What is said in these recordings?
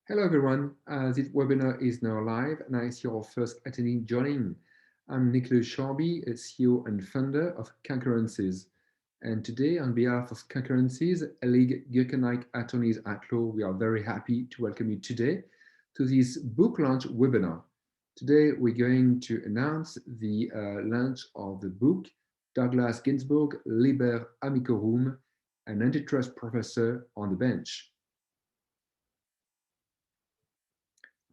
Hello everyone, this webinar is now live and I see our first attendee joining. I'm Nicholas Sharby, CEO and founder of Concurrences. And today on behalf of Concurrences, ELIG Gürkaynak attorneys at law, we are very happy to welcome you today to this book launch webinar. Today we're going to announce the launch of the book, Douglas Ginsburg, Liber Amicorum, an antitrust professor on the bench.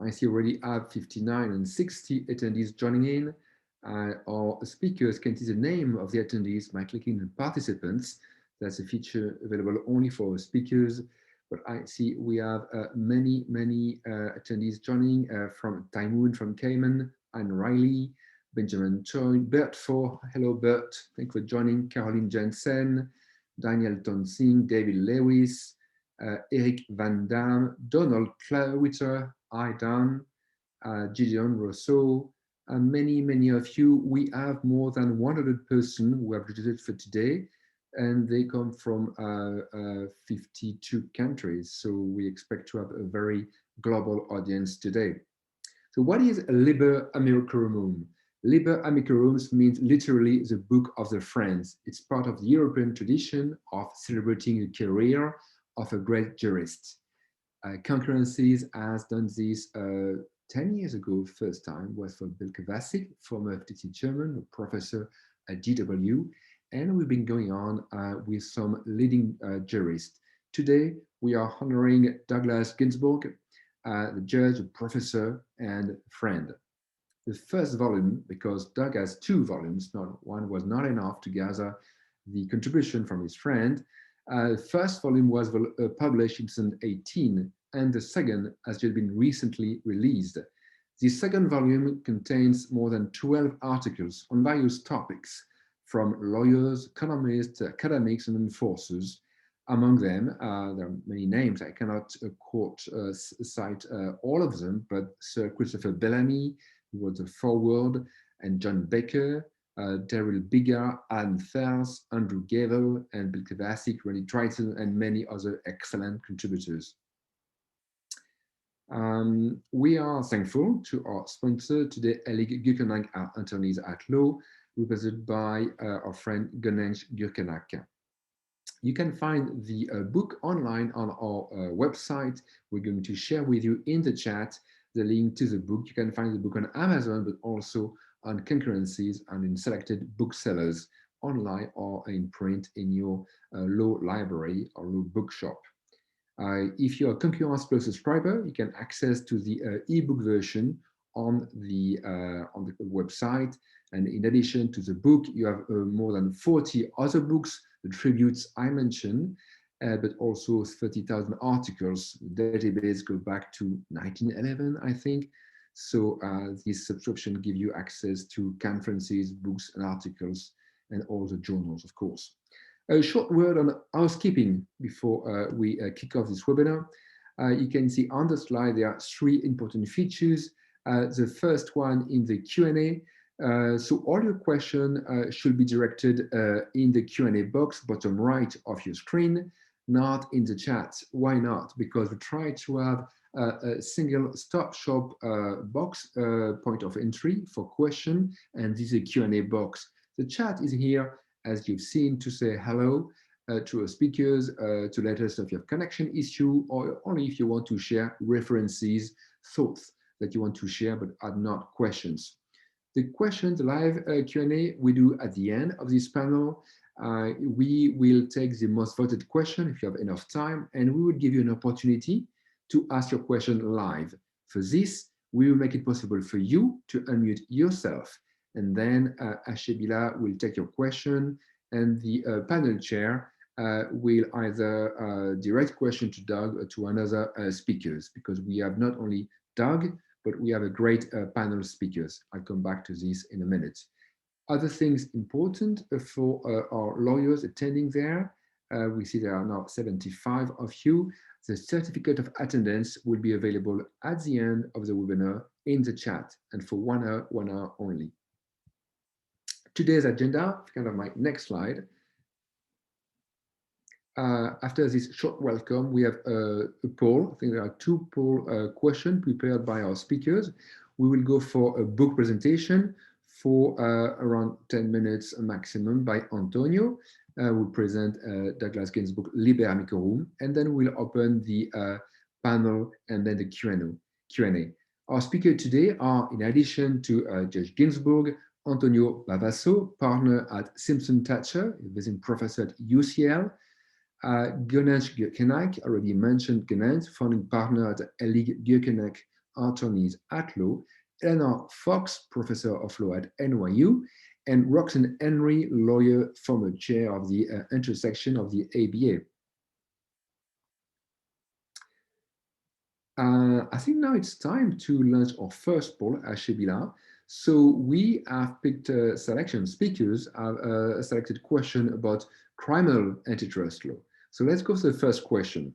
I see already have 59 and 60 attendees joining in. Our speakers can see the name of the attendees by clicking on participants. That's a feature available only for speakers. But I see we have many attendees joining from Taimoon from Cayman, Anne Riley, Benjamin Choi, Bert For. Hello, Bert. Thanks for joining. Caroline Jensen, Daniel Tonsing, David Lewis, Eric Van Dam, Donald Clawitter, Don, Gideon Rousseau, and many of you. We have more than 100 persons who have registered for today, and they come from 52 countries. So we expect to have a very global audience today. So what is Liber Amicorum? Liber Amicorum means literally the book of the friends. It's part of the European tradition of celebrating the career of a great jurist. Concurrences has done this 10 years ago. First time was for Bill Kovacic, former FTC chairman, professor at GW, and we've been going on with some leading jurists. Today, we are honoring Douglas Ginsburg, the judge, professor, and friend. The first volume, because Doug has two volumes, not one was not enough to gather the contribution from his friend. First volume was published in 2018, and the second has just been recently released. The second volume contains more than 12 articles on various topics, from lawyers, economists, academics, and enforcers. Among them, there are many names. I cannot cite all of them, but Sir Christopher Bellamy, who wrote the foreword, and John Baker, Daryl Biggar, Alan Fers, Andrew Gavel, and Bill Kovacic, Randy Triton, and many other excellent contributors. We are thankful to our sponsor today, ELIG Gürkaynak attorneys at law, represented by our friend Gönenç Gürkaynak. You can find the book online on our website. We're going to share with you in the chat the link to the book. You can find the book on Amazon, but also on Concurrences and in selected booksellers online or in print in your law library or law bookshop. If you're a Concurrence Plus subscriber, you can access to the ebook version on the website. And in addition to the book, you have more than 40 other books, the tributes I mentioned, but also 30,000 articles. The database goes back to 1911, I think. So this subscription gives you access to conferences, books, and articles, and all the journals, of course. A short word on housekeeping before we kick off this webinar. You can see on the slide there are three important features. The first one in the Q&A. So all your questions should be directed in the Q&A box, bottom right of your screen, not in the chat. Why not? Because we try to have a single stop shop box point of entry for question, and this is a Q&A box. The chat is here, as you've seen, to say hello to our speakers, to let us know if you have connection issue, or only if you want to share references, thoughts that you want to share, but are not questions. The questions, live Q&A, we do at the end of this panel. We will take the most voted question if you have enough time, and we will give you an opportunity to ask your question live. For this, we will make it possible for you to unmute yourself, and then Ashebila will take your question, and the panel chair will either direct question to Doug or to another speakers, because we have not only Doug, but we have a great panel of speakers. I'll come back to this in a minute. Other things important for our lawyers attending there, we see there are now 75 of you. The certificate of attendance will be available at the end of the webinar in the chat, and for 1 hour only. Today's agenda, kind of my next slide. After this short welcome, we have a poll. I think there are two poll questions prepared by our speakers. We will go for a book presentation for around 10 minutes maximum by Antonio. We'll present Douglas Ginsburg Liber Amicorum, and then we'll open the panel and then the Q&A. Our speakers today are, in addition to Judge Ginsburg, Antonio Bavasso, partner at Simpson Thacher, visiting professor at UCL, Gönenç Gürkaynak, already mentioned Gönenç, founding partner at ELIG Gürkaynak Attorneys at Law, Eleanor Fox, professor of law at NYU, and Roxann E, lawyer, former chair of the Antitrust Section of the ABA. I think now it's time to launch our first poll, Ashebila. So we have picked selection. Speakers have a selected question about criminal antitrust law. So let's go to the first question.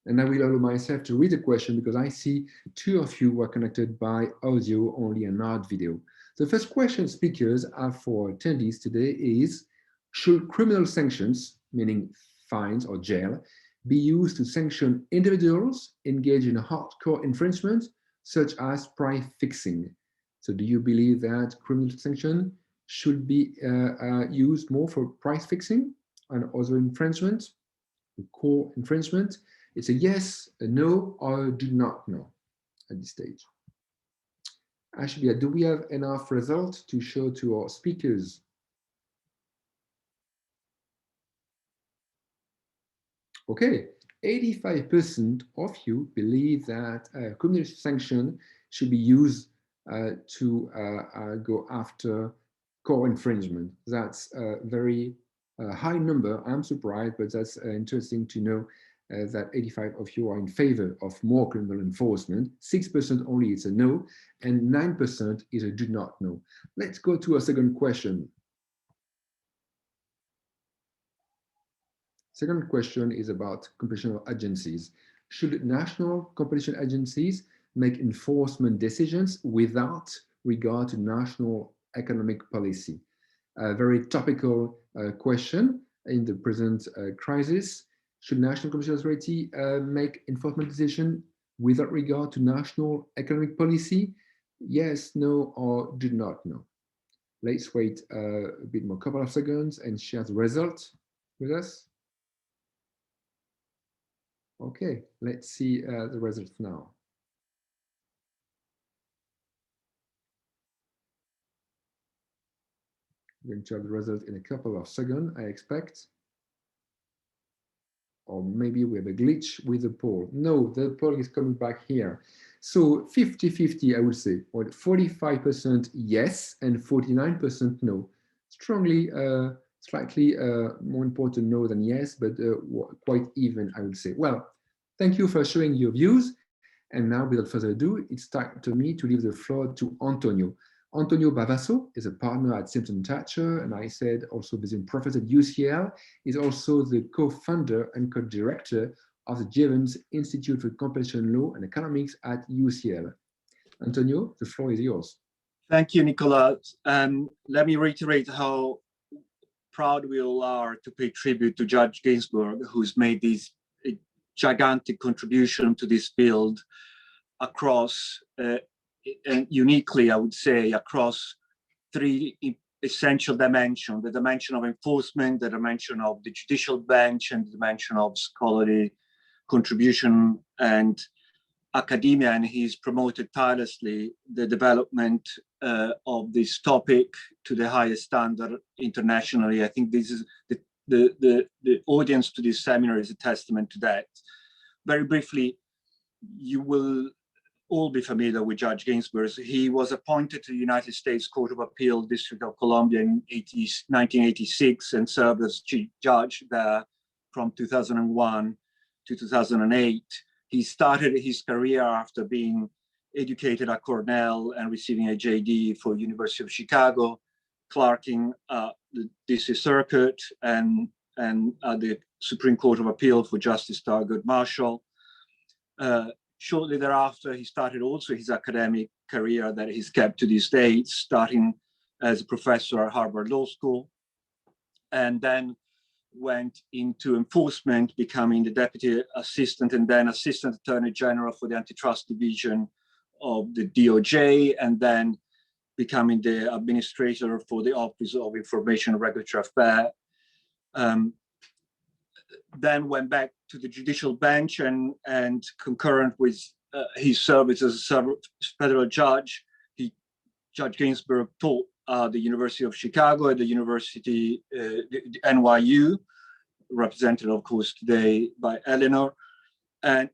And I will allow myself to read the question because I see two of you who are connected by audio only and not video. The first question speakers have for attendees today is, should criminal sanctions, meaning fines or jail, be used to sanction individuals engaged in a hardcore infringement, such as price fixing? So do you believe that criminal sanction should be used more for price fixing and other infringement, core infringement? It's a yes, a no, or a do not know at this stage. Ashbia, do we have enough results to show to our speakers? Okay, 85% of you believe that criminal sanction should be used to go after core infringement. That's a very high number. I'm surprised, but that's interesting to know that 85% of you are in favor of more criminal enforcement. 6% only is a no, and 9% is a do not know. Let's go to a second question. Second question is about competition agencies. Should national competition agencies make enforcement decisions without regard to national economic policy? A very topical question in the present crisis. Should National Competition Authority make enforcement decision without regard to national economic policy? Yes, no, or do not know. Let's wait a bit more, couple of seconds, and share the result with us. Okay, let's see the results now. We're going to have the result in a couple of seconds, I expect. Or maybe we have a glitch with the poll. No, the poll is coming back here. So 50-50, I would say, or 45% yes and 49% no. Strongly, slightly more important no than yes, but quite even, I would say. Well, thank you for sharing your views. And now, without further ado, it's time to me to leave the floor to Antonio. Antonio Bavasso is a partner at Simpson Thacher, and I said also visiting professor at UCL, is also the co-founder and co-director of the Jevons Institute for Competition Law and Economics at UCL. Antonio, the floor is yours. Thank you, Nicolas. Let me reiterate how proud we all are to pay tribute to Judge Ginsburg, who's made this gigantic contribution to this field across and uniquely, I would say, across three essential dimensions: the dimension of enforcement, the dimension of the judicial bench, and the dimension of scholarly contribution and academia. And he's promoted tirelessly the development of this topic to the highest standard internationally. I think this is the audience to this seminar is a testament to that. Very briefly, you will all be familiar with Judge Ginsburg. He was appointed to the United States Court of Appeal, District of Columbia in 1986 and served as chief judge there from 2001 to 2008. He started his career after being educated at Cornell and receiving a JD for University of Chicago, clerking the DC Circuit and the Supreme Court of Appeal for Justice Thurgood Marshall. Shortly thereafter, he started also his academic career that he's kept to this day, starting as a professor at Harvard Law School, and then went into enforcement, becoming the Deputy Assistant and then Assistant Attorney General for the Antitrust Division of the DOJ, and then becoming the Administrator for the Office of Information and Regulatory Affairs. Then went back to the judicial bench and concurrent with his service as a federal judge, Judge Ginsburg taught the University of Chicago, at the University, the NYU, represented, of course, today by Eleanor. And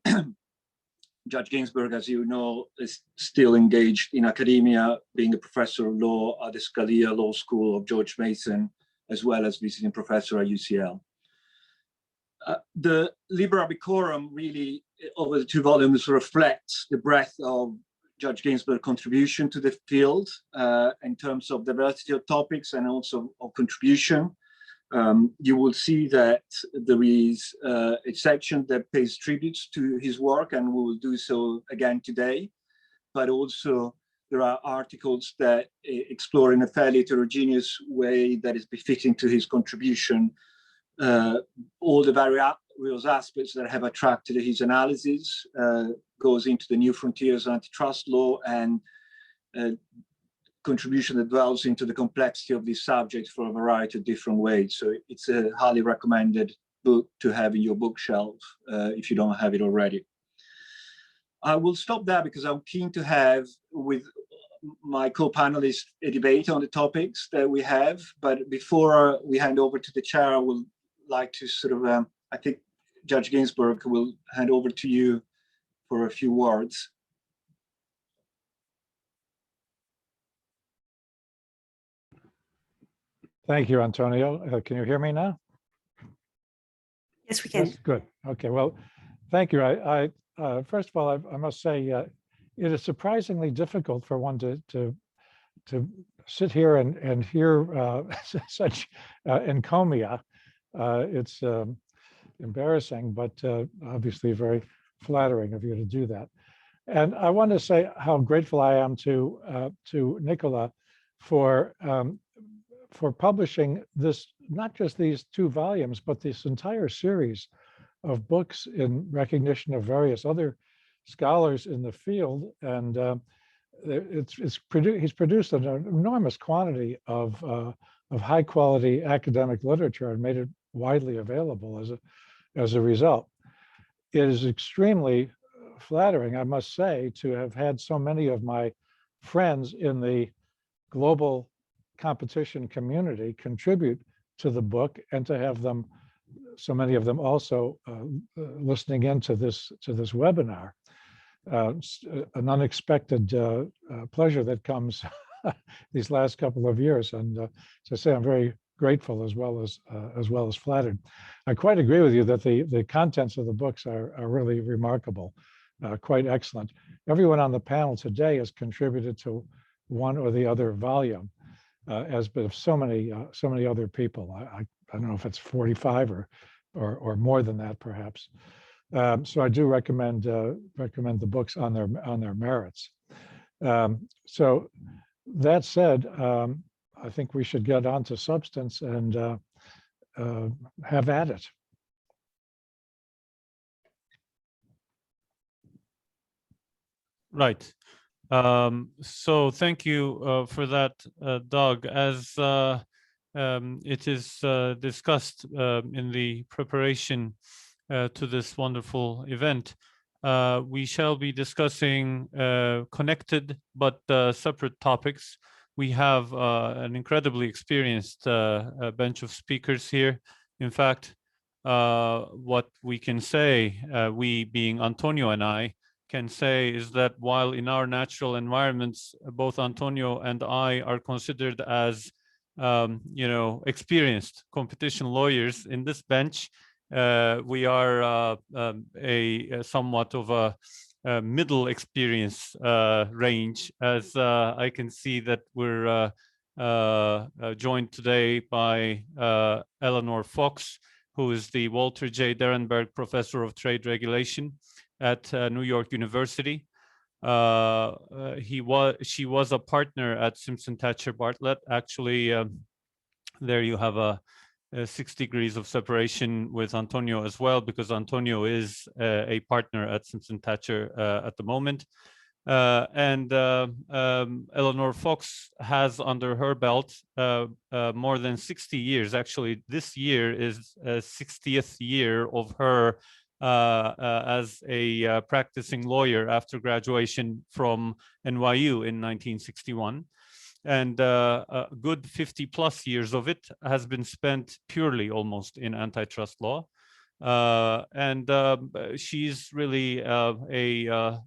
Judge Ginsburg, as you know, is still engaged in academia, being a professor of law at the Scalia Law School of George Mason, as well as visiting professor at UCL. The Liber Abicorum really, over the two volumes, reflects the breadth of Judge Ginsburg's contribution to the field in terms of diversity of topics and also of contribution. You will see that there is a section that pays tributes to his work, and we will do so again today. But also there are articles that explore in a fairly heterogeneous way that is befitting to his contribution all the various aspects that have attracted his analysis, goes into the new frontiers of antitrust law, and contribution that delves into the complexity of these subjects for a variety of different ways. So it's a highly recommended book to have in your bookshelf if you don't have it already. I will stop there because I'm keen to have with my co-panelists a debate on the topics that we have. But before we hand over to the chair, I would like to sort of, I think Judge Ginsburg will hand over to you for a few words. Thank you, Antonio. Can you hear me now? Yes, we can. Yes, good. Okay, well, thank you. First of all, I must say it is surprisingly difficult for one to sit here and hear such encomia. It's embarrassing, but obviously very flattering of you to do that. And I want to say how grateful I am to Nicola for publishing this, not just these two volumes, but this entire series of books in recognition of various other scholars in the field. And he's produced an enormous quantity of high quality academic literature and made it widely available as a result. It is extremely flattering, I must say, to have had so many of my friends in the global competition community contribute to the book, and to have them, so many of them also listening into this webinar. An unexpected pleasure that comes these last couple of years, and as I say, I'm very grateful as well as flattered. I quite agree with you that the contents of the books are really remarkable, quite excellent. Everyone on the panel today has contributed to one or the other volume, as but of so many other people. I don't know if it's 45 or more than that, perhaps. So I do recommend the books on their merits. So that said, I think we should get on to substance and have at it. Right. So thank you for that, Doug. As it is discussed in the preparation to this wonderful event, we shall be discussing connected but separate topics. We have an incredibly experienced bench of speakers here. In fact, what we can say, we being Antonio and I, can say is that while in our natural environments, both Antonio and I are considered as experienced competition lawyers, in this bench, we are a somewhat of a middle experience range, as I can see that we're joined today by Eleanor Fox, who is the Walter J. Derenberg Professor of Trade Regulation at New York University. She was a partner at Simpson, Thacher, Bartlett. Actually, there you have 6 degrees of separation with Antonio as well, because Antonio is a partner at Simpson Thacher at the moment. Eleanor Fox has under her belt more than 60 years. Actually, this year is 60th year of her as a practicing lawyer after graduation from NYU in 1961. And a good 50 plus years of it has been spent purely almost in antitrust law. She's really a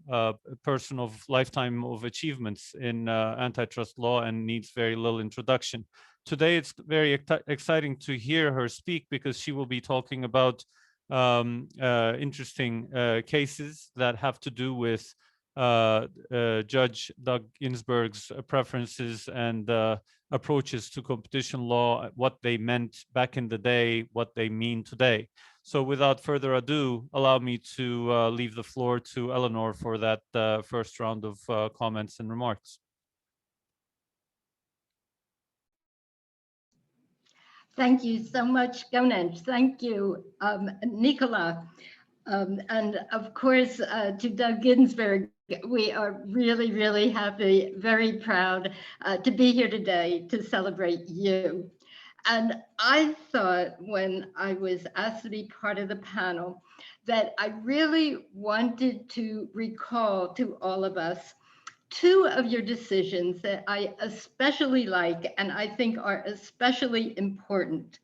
person of lifetime of achievements in antitrust law and needs very little introduction. Today, it's very exciting to hear her speak because she will be talking about interesting cases that have to do with Judge Doug Ginsburg's preferences and approaches to competition law, what they meant back in the day, what they mean today. So without further ado, allow me to leave the floor to Eleanor for that first round of comments and remarks. Thank you so much, Gönenç. Thank you, Nicola. And of course, to Doug Ginsburg, we are really, really happy, very proud to be here today to celebrate you. And I thought when I was asked to be part of the panel that I really wanted to recall to all of us two of your decisions that I especially like and I think are especially important.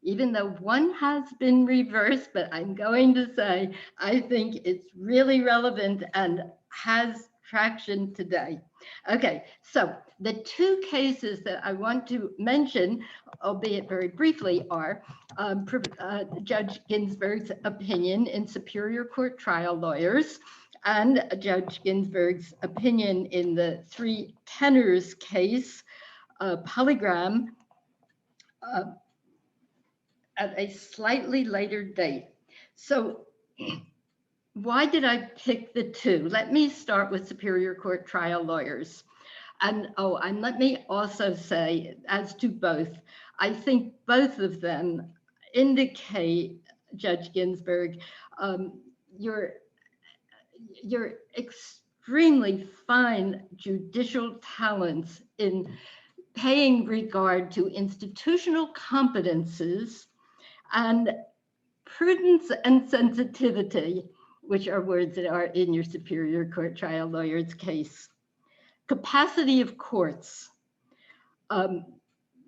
Even though one has been reversed, but I'm going to say I think it's really relevant and has traction today. Okay, so the two cases that I want to mention, albeit very briefly, are Judge Ginsburg's opinion in Superior Court Trial Lawyers and Judge Ginsburg's opinion in the 3 Tenors case, Polygram, at a slightly later date. So why did I pick the two? Let me start with Superior Court Trial Lawyers. And let me also say, as to both, I think both of them indicate, Judge Ginsburg, your extremely fine judicial talents in paying regard to institutional competences and prudence and sensitivity, which are words that are in your Superior Court Trial Lawyers case. Capacity of courts,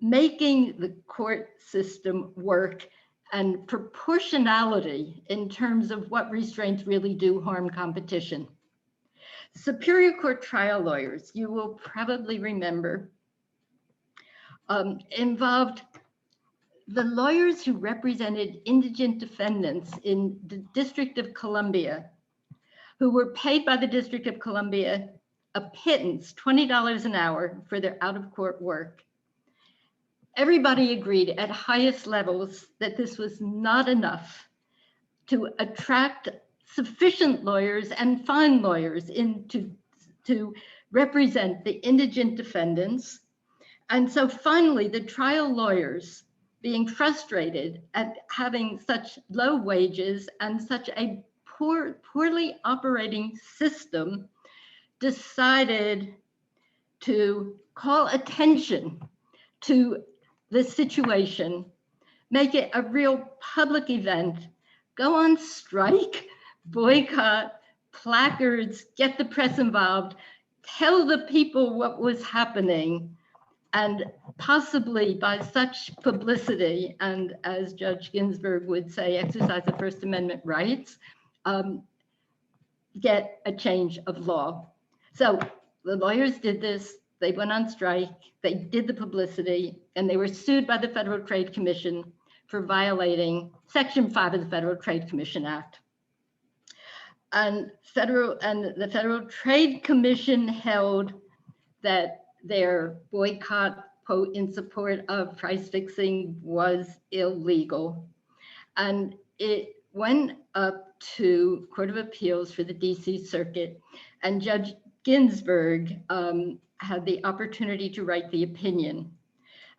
making the court system work, and proportionality in terms of what restraints really do harm competition. Superior Court Trial Lawyers, you will probably remember, involved the lawyers who represented indigent defendants in the District of Columbia, who were paid by the District of Columbia a pittance, $20 an hour for their out-of-court work. Everybody agreed at highest levels that this was not enough to attract sufficient lawyers and fine lawyers to represent the indigent defendants. And so finally, the trial lawyers, being frustrated at having such low wages and such a poorly operating system, decided to call attention to the situation, make it a real public event, go on strike, boycott, placards, get the press involved, tell the people what was happening, and possibly by such publicity, and as Judge Ginsburg would say, exercise the First Amendment rights, get a change of law. So the lawyers did this, they went on strike, they did the publicity, and they were sued by the Federal Trade Commission for violating Section 5 of the Federal Trade Commission Act. And the Federal Trade Commission held that their boycott, quote, in support of price fixing was illegal. And it went up to Court of Appeals for the DC Circuit, and Judge Ginsburg had the opportunity to write the opinion.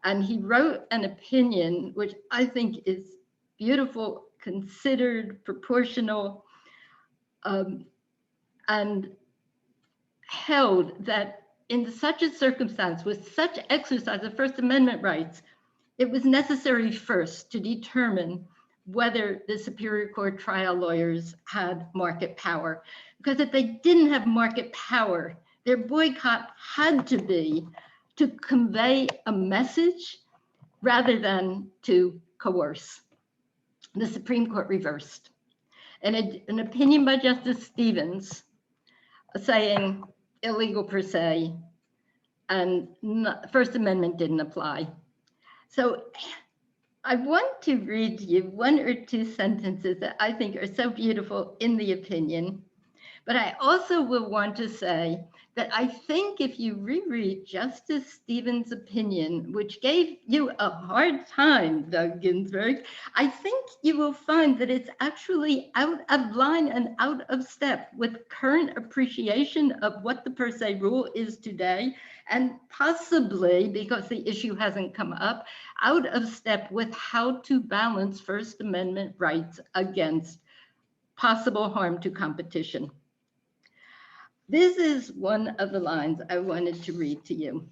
And he wrote an opinion, which I think is beautiful, considered, proportional, and held that in such a circumstance, with such exercise of First Amendment rights, it was necessary first to determine whether the Superior Court trial lawyers had market power. Because if they didn't have market power, their boycott had to be to convey a message rather than to coerce. The Supreme Court reversed. And an opinion by Justice Stevens saying illegal per se, and First Amendment didn't apply. So I want to read you one or two sentences that I think are so beautiful in the opinion, but I also will want to say that I think if you reread Justice Stevens' opinion, which gave you a hard time, Doug Ginsburg, I think you will find that it's actually out of line and out of step with current appreciation of what the per se rule is today, and possibly, because the issue hasn't come up, out of step with how to balance First Amendment rights against possible harm to competition. This is one of the lines I wanted to read to you.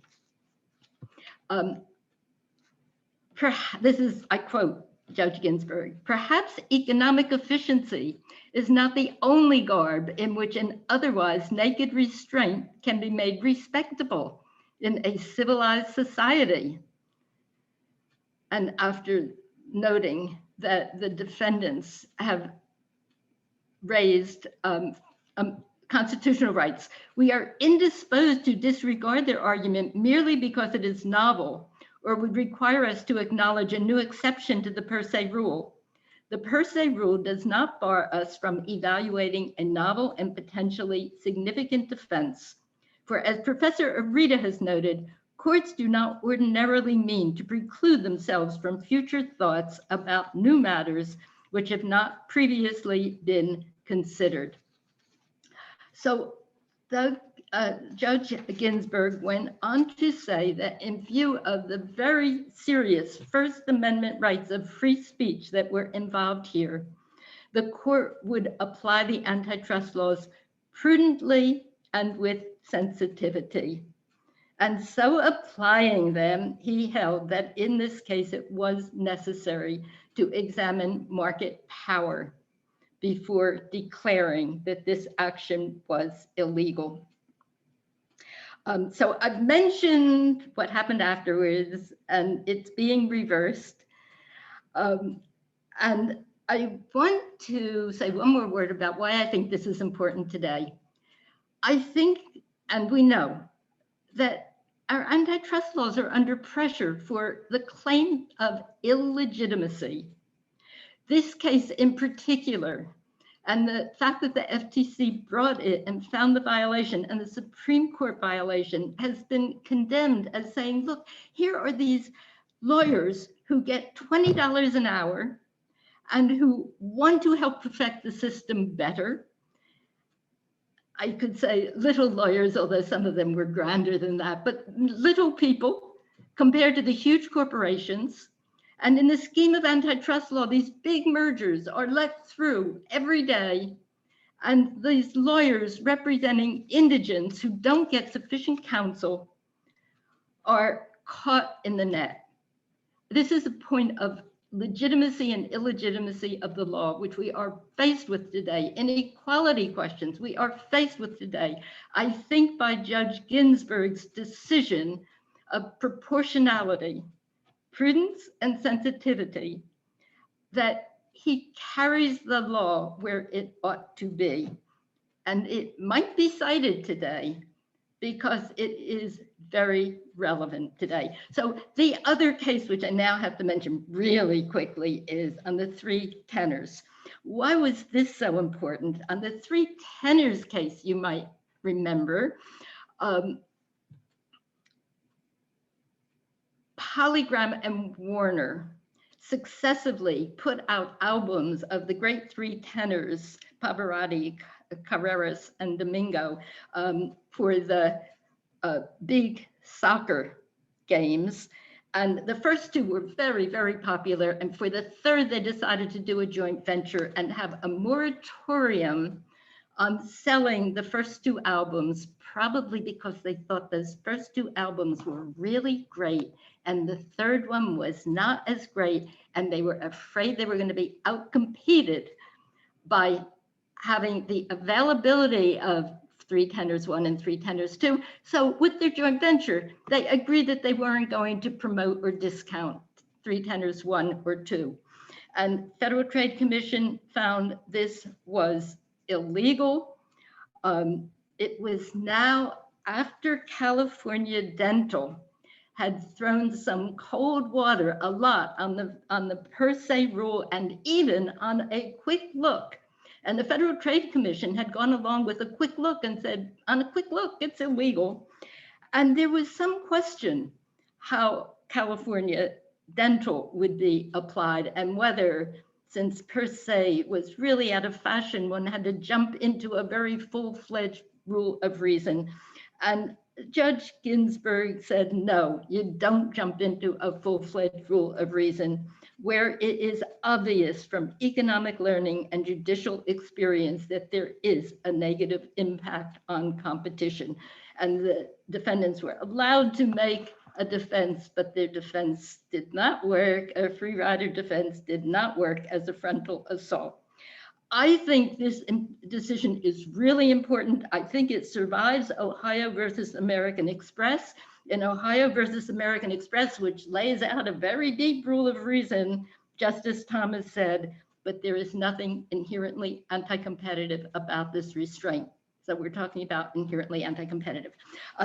This is, I quote Judge Ginsburg, "Perhaps economic efficiency is not the only garb in which an otherwise naked restraint can be made respectable in a civilized society." And after noting that the defendants have raised constitutional rights, we are indisposed to disregard their argument merely because it is novel or would require us to acknowledge a new exception to the per se rule. The per se rule does not bar us from evaluating a novel and potentially significant defense. For as Professor Arita has noted, courts do not ordinarily mean to preclude themselves from future thoughts about new matters which have not previously been considered. So Judge Ginsburg went on to say that in view of the very serious First Amendment rights of free speech that were involved here, the court would apply the antitrust laws prudently and with sensitivity. And so applying them, he held that in this case, it was necessary to examine market power before declaring that this action was illegal. So I've mentioned what happened afterwards, and it's being reversed. And I want to say one more word about why I think this is important today. I think, and we know, that our antitrust laws are under pressure for the claim of illegitimacy. This case in particular, and the fact that the FTC brought it and found the violation and the Supreme Court violation has been condemned as saying, look, here are these lawyers who get $20 an hour and who want to help perfect the system better. I could say little lawyers, although some of them were grander than that, but little people compared to the huge corporations. And in the scheme of antitrust law, these big mergers are let through every day. And these lawyers representing indigents who don't get sufficient counsel are caught in the net. This is a point of legitimacy and illegitimacy of the law, which we are faced with today. Inequality questions we are faced with today. I think by Judge Ginsburg's decision of proportionality, prudence and sensitivity, that he carries the law where it ought to be. And it might be cited today because it is very relevant today. So the other case, which I now have to mention really quickly, is on the three tenors. Why was this so important? On the three tenors case, you might remember, Polygram and Warner successively put out albums of the great three tenors, Pavarotti, Carreras, and Domingo, for the big soccer games. And the first two were very, very popular. And for the third, they decided to do a joint venture and have a moratorium on selling the first two albums, probably because they thought those first two albums were really great. And the third one was not as great. And they were afraid they were going to be outcompeted by having the availability of 3 Tenors 1 and 3 Tenors 2. So with their joint venture, they agreed that they weren't going to promote or discount 3 Tenors 1 or 2. And Federal Trade Commission found this was illegal. It was now after California Dental had thrown some cold water a lot on the per se rule and even on a quick look. And the Federal Trade Commission had gone along with a quick look and said, on a quick look, it's illegal. And there was some question how California Dental would be applied and whether, since per se was really out of fashion, one had to jump into a very full-fledged rule of reason. And Judge Ginsburg said, no, you don't jump into a full-fledged rule of reason where it is obvious from economic learning and judicial experience that there is a negative impact on competition. And the defendants were allowed to make a defense, but their defense did not work. A free rider defense did not work as a frontal assault. I think this decision is really important. I think it survives Ohio versus American Express. In Ohio versus American Express, which lays out a very deep rule of reason, Justice Thomas said, but there is nothing inherently anti-competitive about this restraint. So we're talking about inherently anti-competitive.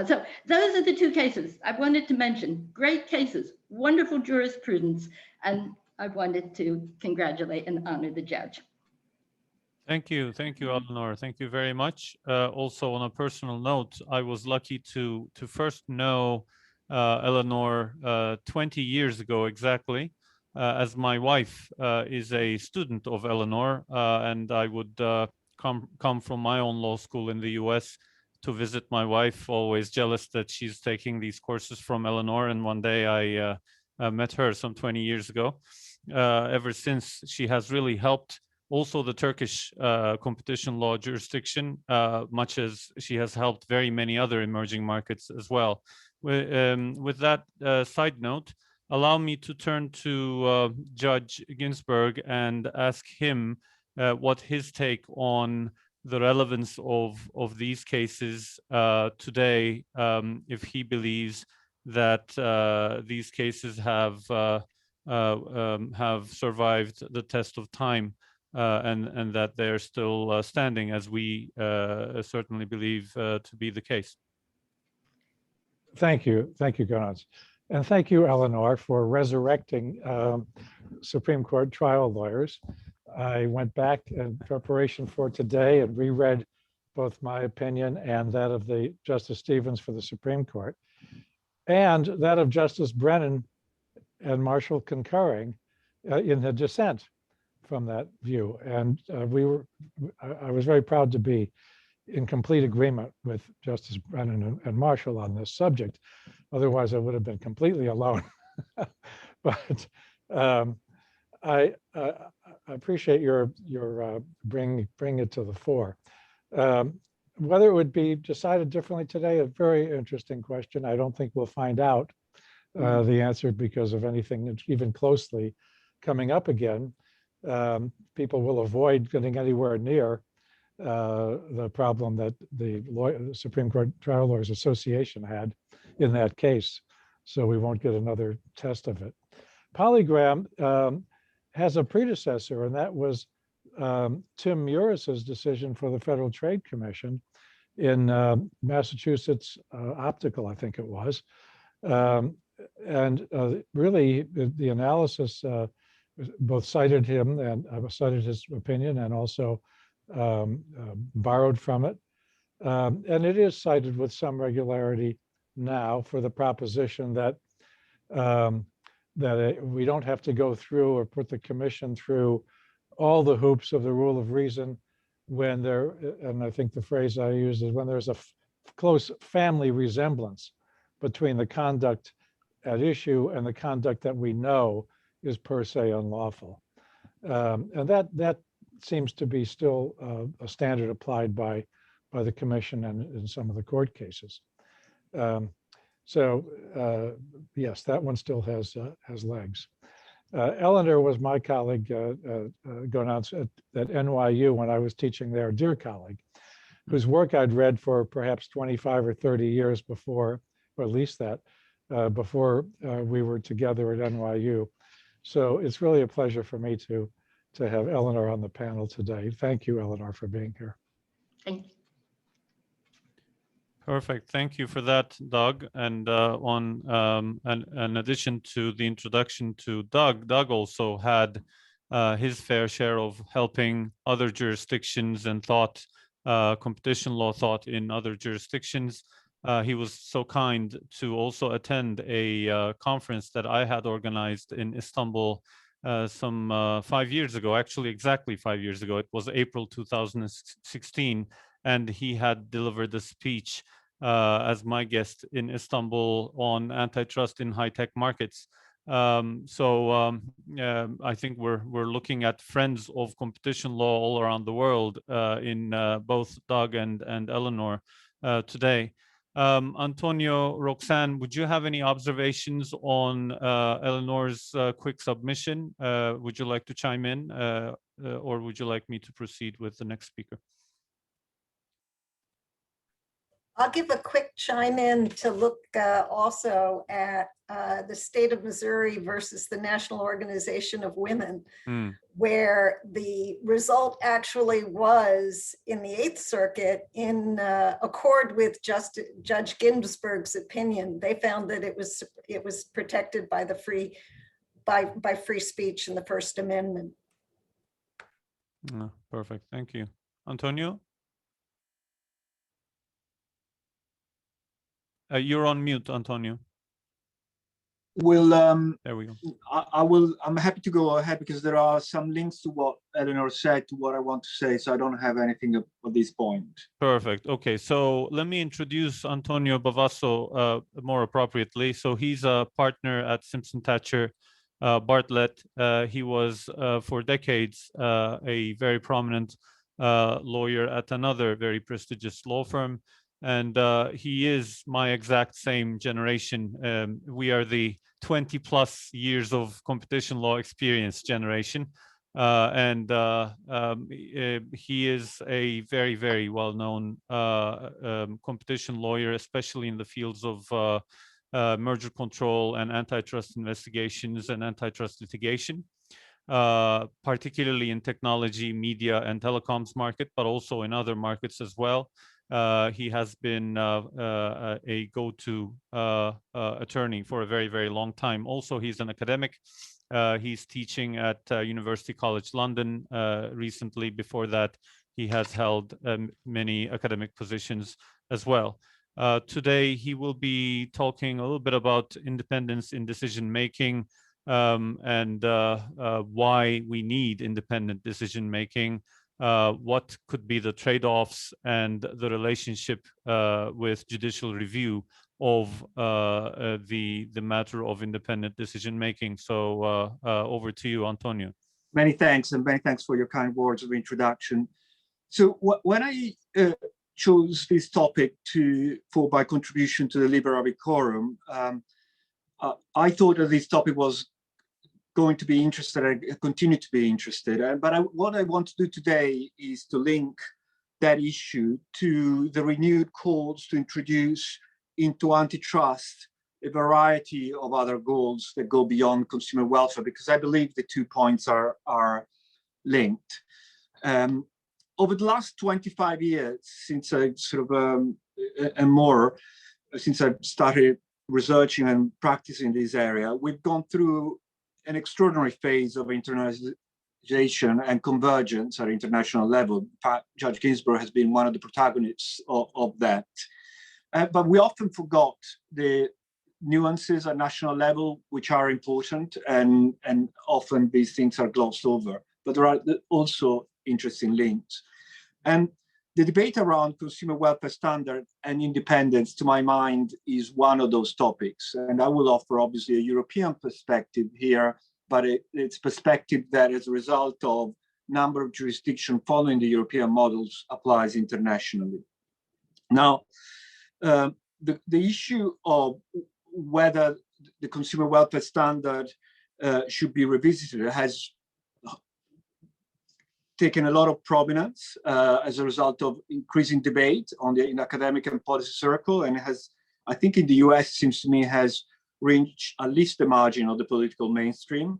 So those are the two cases I wanted to mention. Great cases, wonderful jurisprudence, and I wanted to congratulate and honor the judge. Thank you, Eleanor. Thank you very much. Also, on a personal note, I was lucky to first know Eleanor 20 years ago exactly, as my wife is a student of Eleanor, and I would come from my own law school in the U.S. to visit my wife, always jealous that she's taking these courses from Eleanor. And one day I met her some 20 years ago. Ever since, she has really helped also the Turkish competition law jurisdiction, much as she has helped very many other emerging markets as well. With that side note, allow me to turn to Judge Ginsburg and ask him what his take on the relevance of these cases today, if he believes that these cases have survived the test of time. And that they're still standing, as we certainly believe to be the case. Thank you, Gönenç. And thank you, Eleanor, for resurrecting Supreme Court trial lawyers. I went back in preparation for today and reread both my opinion and that of the Justice Stevens for the Supreme Court, and that of Justice Brennan and Marshall concurring in the dissent from that view. And I was very proud to be in complete agreement with Justice Brennan and Marshall on this subject. Otherwise, I would have been completely alone. But I appreciate your bring it to the fore. Whether it would be decided differently today, a very interesting question. I don't think we'll find out the answer because of anything that's even closely coming up again. People will avoid getting anywhere near the problem that the Supreme Court Trial Lawyers Association had in that case. So we won't get another test of it. Polygram has a predecessor, and that was Tim Muris's decision for the Federal Trade Commission in Massachusetts Optical, I think it was. And really, the analysis both cited him and cited his opinion and also borrowed from it. And it is cited with some regularity now for the proposition that we don't have to go through or put the commission through all the hoops of the rule of reason when there, and I think the phrase I used is when there's a close family resemblance between the conduct at issue and the conduct that we know is per se unlawful. And that seems to be still a standard applied by the commission and in some of the court cases. Yes, that one still has legs. Eleanor was my colleague, Gönenç at NYU when I was teaching there, dear colleague, whose work I'd read for perhaps 25 or 30 years before, or at least that, before we were together at NYU. So it's really a pleasure for me to have Eleanor on the panel today. Thank you, Eleanor, for being here. Thank you. Perfect. Thank you for that, Doug. And in addition to the introduction to Doug, Doug also had his fair share of helping other jurisdictions and competition law thought in other jurisdictions. He was so kind to also attend a conference that I had organized in Istanbul some 5 years ago, actually exactly 5 years ago. It was April 2016, and he had delivered a speech as my guest in Istanbul on antitrust in high-tech markets. I think we're looking at friends of competition law all around the world in both Doug and Eleanor today. Antonio, Roxann, would you have any observations on Eleanor's quick submission? Would you like to chime in, or would you like me to proceed with the next speaker? I'll give a quick chime in to look also at the state of Missouri versus the National Organization of Women, where the result actually was in the Eighth Circuit in accord with Judge Ginsburg's opinion. They found that it was protected by the free speech in the First Amendment. Perfect. Thank you. Antonio? You're on mute, Antonio. Will there we go. I'm happy to go ahead because there are some links to what Eleanor said to what I want to say, so I don't have anything at this point. Perfect. Okay, so let me introduce Antonio Bavasso more appropriately. So he's a partner at Simpson, Thacher, Bartlett. He was for decades a very prominent lawyer at another very prestigious law firm. And he is my exact same generation. We are the 20 plus years of competition law experience generation. He is a very, very well-known competition lawyer, especially in the fields of merger control and antitrust investigations and antitrust litigation, particularly in technology, media, and telecoms market, but also in other markets as well. He has been a go-to attorney for a very, very long time. Also, he's an academic. He's teaching at University College London recently. Before that, he has held many academic positions as well. Today, he will be talking a little bit about independence in decision-making and why we need independent decision-making. What could be the trade-offs and the relationship with judicial review of the matter of independent decision-making. So over to you, Antonio. Many thanks, and many thanks for your kind words of introduction. So when I chose this topic for my contribution to the Liber Abicorum, I thought that this topic was going to be interested and continue to be interested. But what I want to do today is to link that issue to the renewed calls to introduce into antitrust a variety of other goals that go beyond consumer welfare, because I believe the 2 points are linked. Over the last 25 years, since I since I started researching and practicing this area, we've gone through an extraordinary phase of internationalization and convergence at international level. In fact, Judge Ginsburg has been one of the protagonists of that. But we often forgot the nuances at national level, which are important, and often these things are glossed over. But there are also interesting links. And the debate around consumer welfare standard and independence, to my mind, is one of those topics. And I will offer, obviously, a European perspective here, but it's perspective that, as a result of number of jurisdictions following the European models, applies internationally. Now, the issue of whether the consumer welfare standard should be revisited has taken a lot of prominence as a result of increasing debate in academic and policy circle, and has, I think in the US, seems to me, has reached at least the margin of the political mainstream.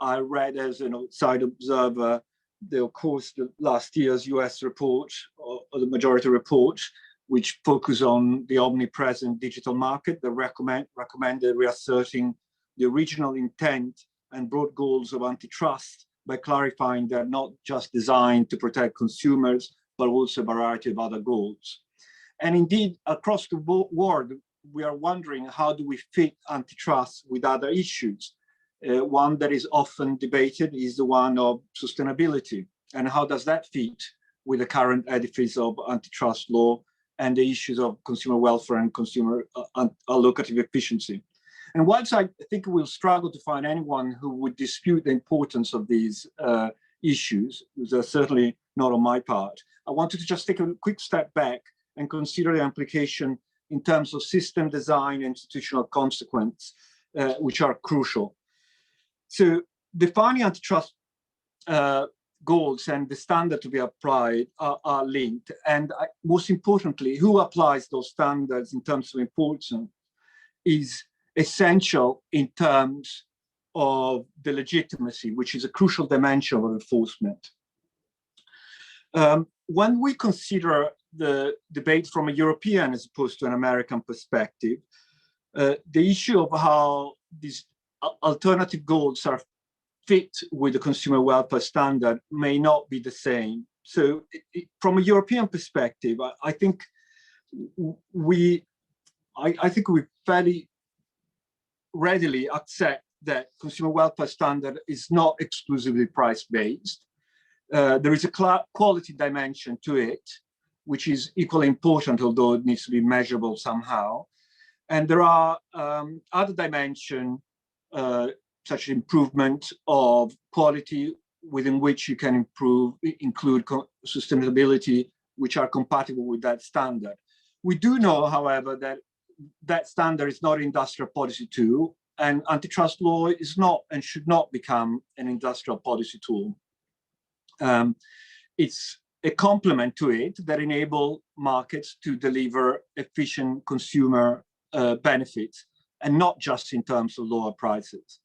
I read as an outside observer, of course, the last year's US report, or the majority report, which focused on the omnipresent digital market that recommended reasserting the original intent and broad goals of antitrust by clarifying they're not just designed to protect consumers, but also a variety of other goals. And indeed, across the world, we are wondering, how do we fit antitrust with other issues? One that is often debated is the one of sustainability. And how does that fit with the current edifice of antitrust law and the issues of consumer welfare and consumer allocative efficiency? And whilst I think we'll struggle to find anyone who would dispute the importance of these issues, which are certainly not on my part, I wanted to just take a quick step back and consider the implication in terms of system design and institutional consequence, which are crucial. So defining antitrust goals and the standard to be applied are linked. And most importantly, who applies those standards in terms of importance is essential in terms of the legitimacy, which is a crucial dimension of enforcement. When we consider the debate from a European as opposed to an American perspective, the issue of how these alternative goals are fit with the consumer welfare standard may not be the same. So from a European perspective, I think we fairly readily accept that consumer welfare standard is not exclusively price-based. There is a quality dimension to it, which is equally important, although it needs to be measurable somehow. And there are other dimensions, such as improvement of quality, within which you can include sustainability, which are compatible with that standard. We do know, however, that that standard is not industrial policy tool, and antitrust law is not and should not become an industrial policy tool. It's a complement to it that enable markets to deliver efficient consumer benefits, and not just in terms of lower prices.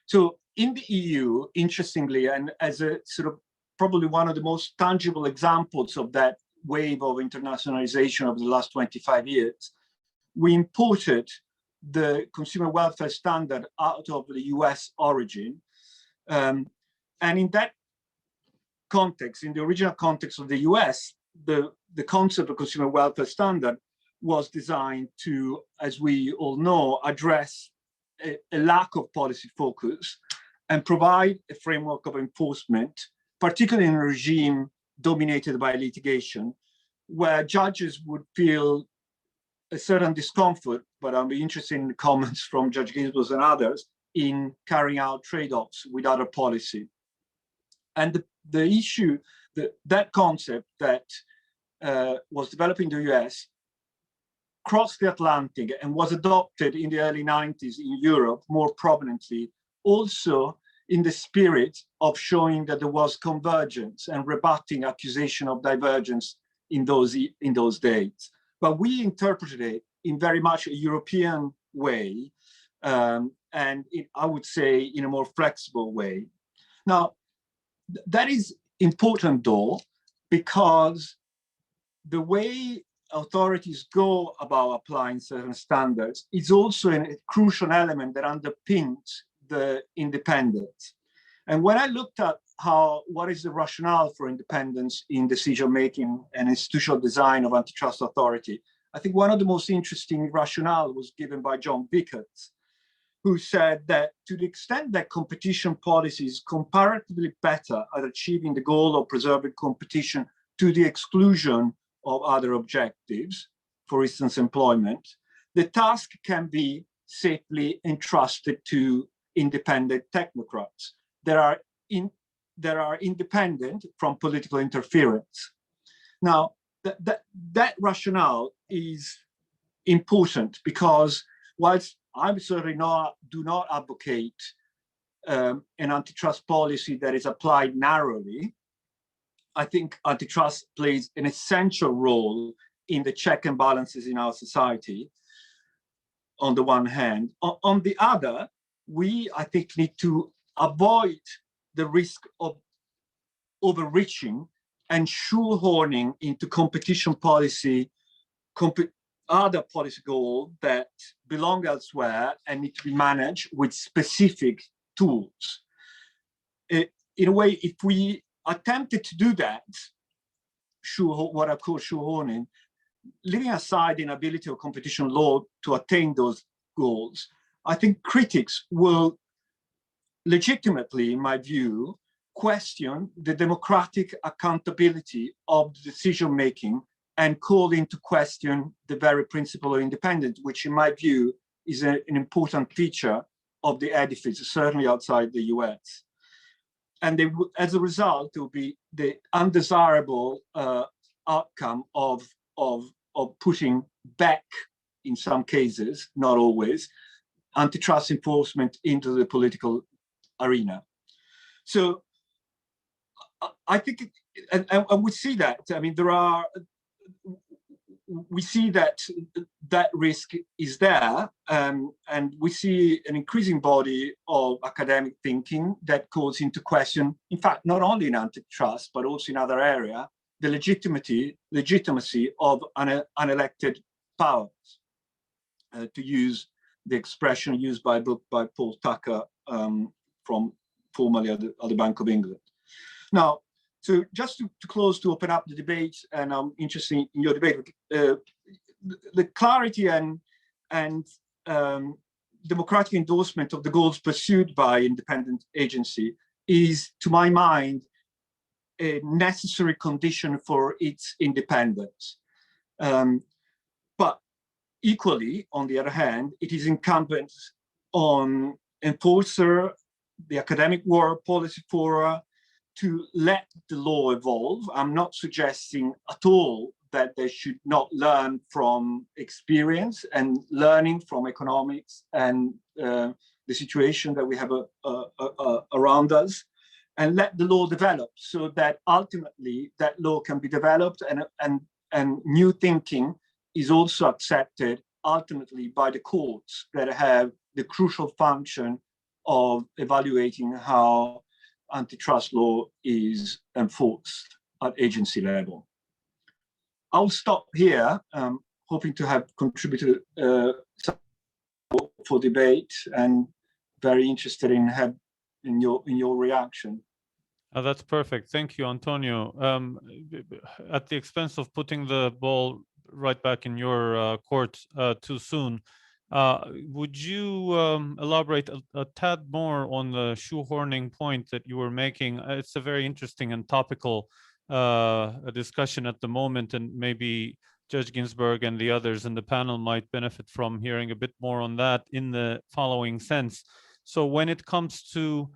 So in the EU, interestingly, and as a sort of probably one of the most tangible examples of that wave of internationalization of the last 25 years, we imported the consumer welfare standard out of the US origin. And in that context, in the original context of the US, the concept of consumer welfare standard was designed to, as we all know, address a lack of policy focus and provide a framework of enforcement, particularly in a regime dominated by litigation, where judges would feel a certain discomfort, but I'll be interested in the comments from Judge Ginsburg and others, in carrying out trade-offs with other policy. And the issue, that concept that was developed in the US crossed the Atlantic and was adopted in the early 90s in Europe more prominently, also in the spirit of showing that there was convergence and rebutting accusation of divergence in those days. But we interpreted it in very much a European way, and I would say in a more flexible way. Now, that is important though, because the way authorities go about applying certain standards is also a crucial element that underpins the independence. And when I looked at what is the rationale for independence in decision-making and institutional design of antitrust authority, I think one of the most interesting rationale was given by John Vickers, who said that to the extent that competition policy is comparatively better at achieving the goal of preserving competition to the exclusion of other objectives, for instance, employment, the task can be safely entrusted to independent technocrats that are independent from political interference. Now, that rationale is important because whilst I certainly do not advocate an antitrust policy that is applied narrowly, I think antitrust plays an essential role in the check and balances in our society, on the one hand. On the other, we, I think, need to avoid the risk of overreaching and shoehorning into competition policy, other policy goals that belong elsewhere and need to be managed with specific tools. In a way, if we attempted to do that, what I call shoehorning, leaving aside the inability of competition law to attain those goals, I think critics will legitimately, in my view, question the democratic accountability of the decision-making and call into question the very principle of independence, which in my view is an important feature of the edifice, certainly outside the US. And as a result, it will be the undesirable outcome of putting back, in some cases, not always, antitrust enforcement into the political arena. So I think, and we see that, I mean, we see that risk is there, and we see an increasing body of academic thinking that calls into question, in fact, not only in antitrust, but also in other areas, the legitimacy of unelected powers, to use the expression used by Paul Thacher from formerly at the Bank of England. Now, so just to close, to open up the debate, and I'm interested in your debate, the clarity and democratic endorsement of the goals pursued by independent agency is, to my mind, a necessary condition for its independence. But equally, on the other hand, it is incumbent on enforcer, the academic world, policy fora, to let the law evolve. I'm not suggesting at all that they should not learn from experience and learning from economics and the situation that we have around us, and let the law develop so that ultimately that law can be developed and new thinking is also accepted ultimately by the courts that have the crucial function of evaluating how antitrust law is enforced at agency level. I'll stop here, hoping to have contributed for debate, and very interested in your reaction. That's perfect. Thank you, Antonio. At the expense of putting the ball right back in your court too soon, would you elaborate a tad more on the shoehorning point that you were making? It's a very interesting and topical discussion at the moment, and maybe Judge Ginsburg and the others in the panel might benefit from hearing a bit more on that in the following sense. So when it comes to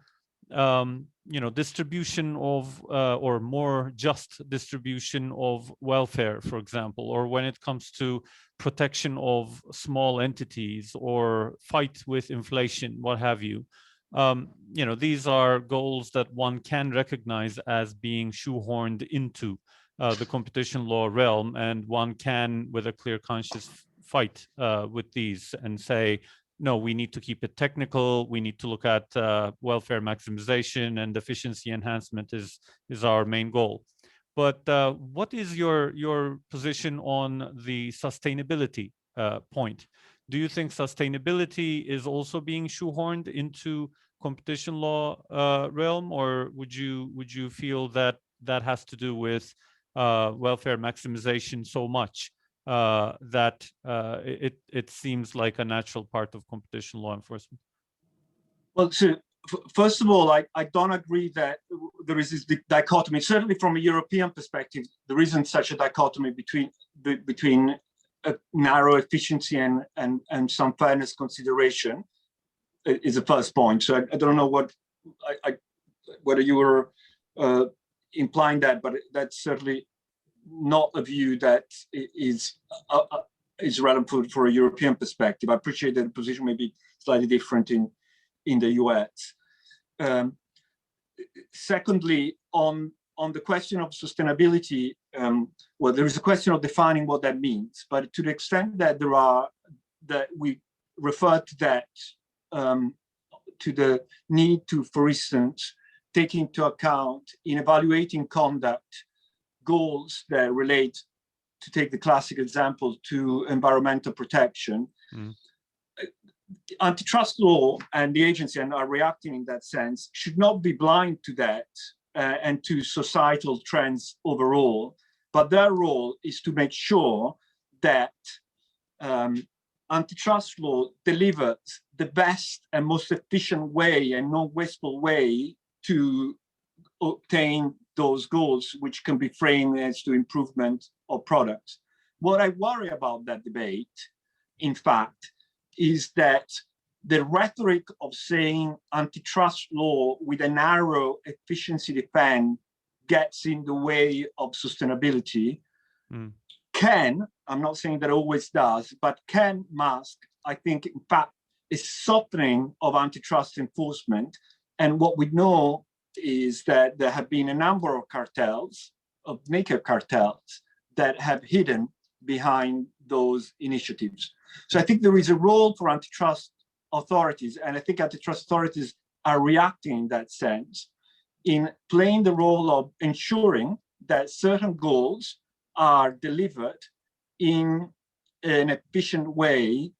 distribution of or more just distribution of welfare, for example, or when it comes to protection of small entities or fight with inflation, what have you, these are goals that one can recognize as being shoehorned into the competition law realm, and one can, with a clear conscience, fight with these and say, no, we need to keep it technical. We need to look at welfare maximization, and efficiency enhancement is our main goal. But what is your position on the sustainability point? Do you think sustainability is also being shoehorned into competition law realm, or would you feel that that has to do with welfare maximization so much that it seems like a natural part of competition law enforcement? Well, so first of all, I don't agree that there is this dichotomy. Certainly from a European perspective, there isn't such a dichotomy between a narrow efficiency and some fairness consideration is the first point. So I don't know whether you were implying that, but that's certainly not a view that is relevant for a European perspective. I appreciate that the position may be slightly different in the US. Secondly, on the question of sustainability, well, there is a question of defining what that means, but to the extent that that we refer to that, to the need to, for instance, take into account in evaluating conduct goals that relate, to take the classic example, to environmental protection. Antitrust law and the agency, and are reacting in that sense, should not be blind to that and to societal trends overall, but their role is to make sure that antitrust law delivers the best and most efficient way and non-wasteful way to obtain those goals, which can be framed as to improvement of products. What I worry about that debate, in fact, is that the rhetoric of saying antitrust law with a narrow efficiency defense gets in the way of sustainability can, I'm not saying that always does, but can mask, I think, in fact, a softening of antitrust enforcement. And what we know is that there have been a number of cartels, of naked cartels, that have hidden behind those initiatives. So I think there is a role for antitrust authorities, and I think antitrust authorities are reacting in that sense, in playing the role of ensuring that certain goals are delivered in an efficient way,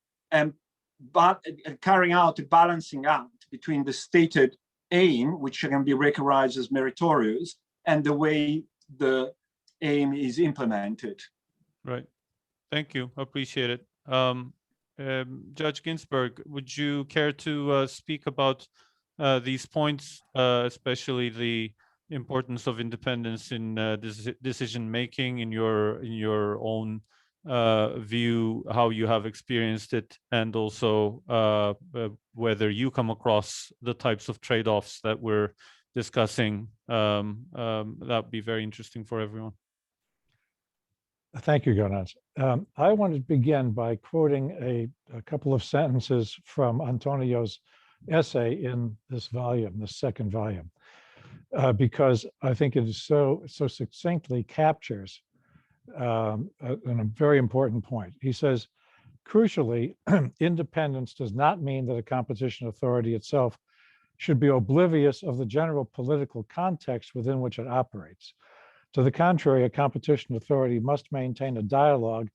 but carrying out a balancing act between the stated aim, which can be recognized as meritorious, and the way the aim is implemented. Right. Thank you. Appreciate it. Judge Ginsburg, would you care to speak about these points, especially the importance of independence in decision making in your own view, how you have experienced it, and also whether you come across the types of trade-offs that we're discussing? That'd be very interesting for everyone. Thank you, Gönenç. I want to begin by quoting a couple of sentences from Antonio's essay in this volume, the second volume, because I think it is so succinctly captures a very important point. He says, crucially, independence does not mean that a competition authority itself should be oblivious of the general political context within which it operates. To the contrary, a competition authority must maintain a dialogue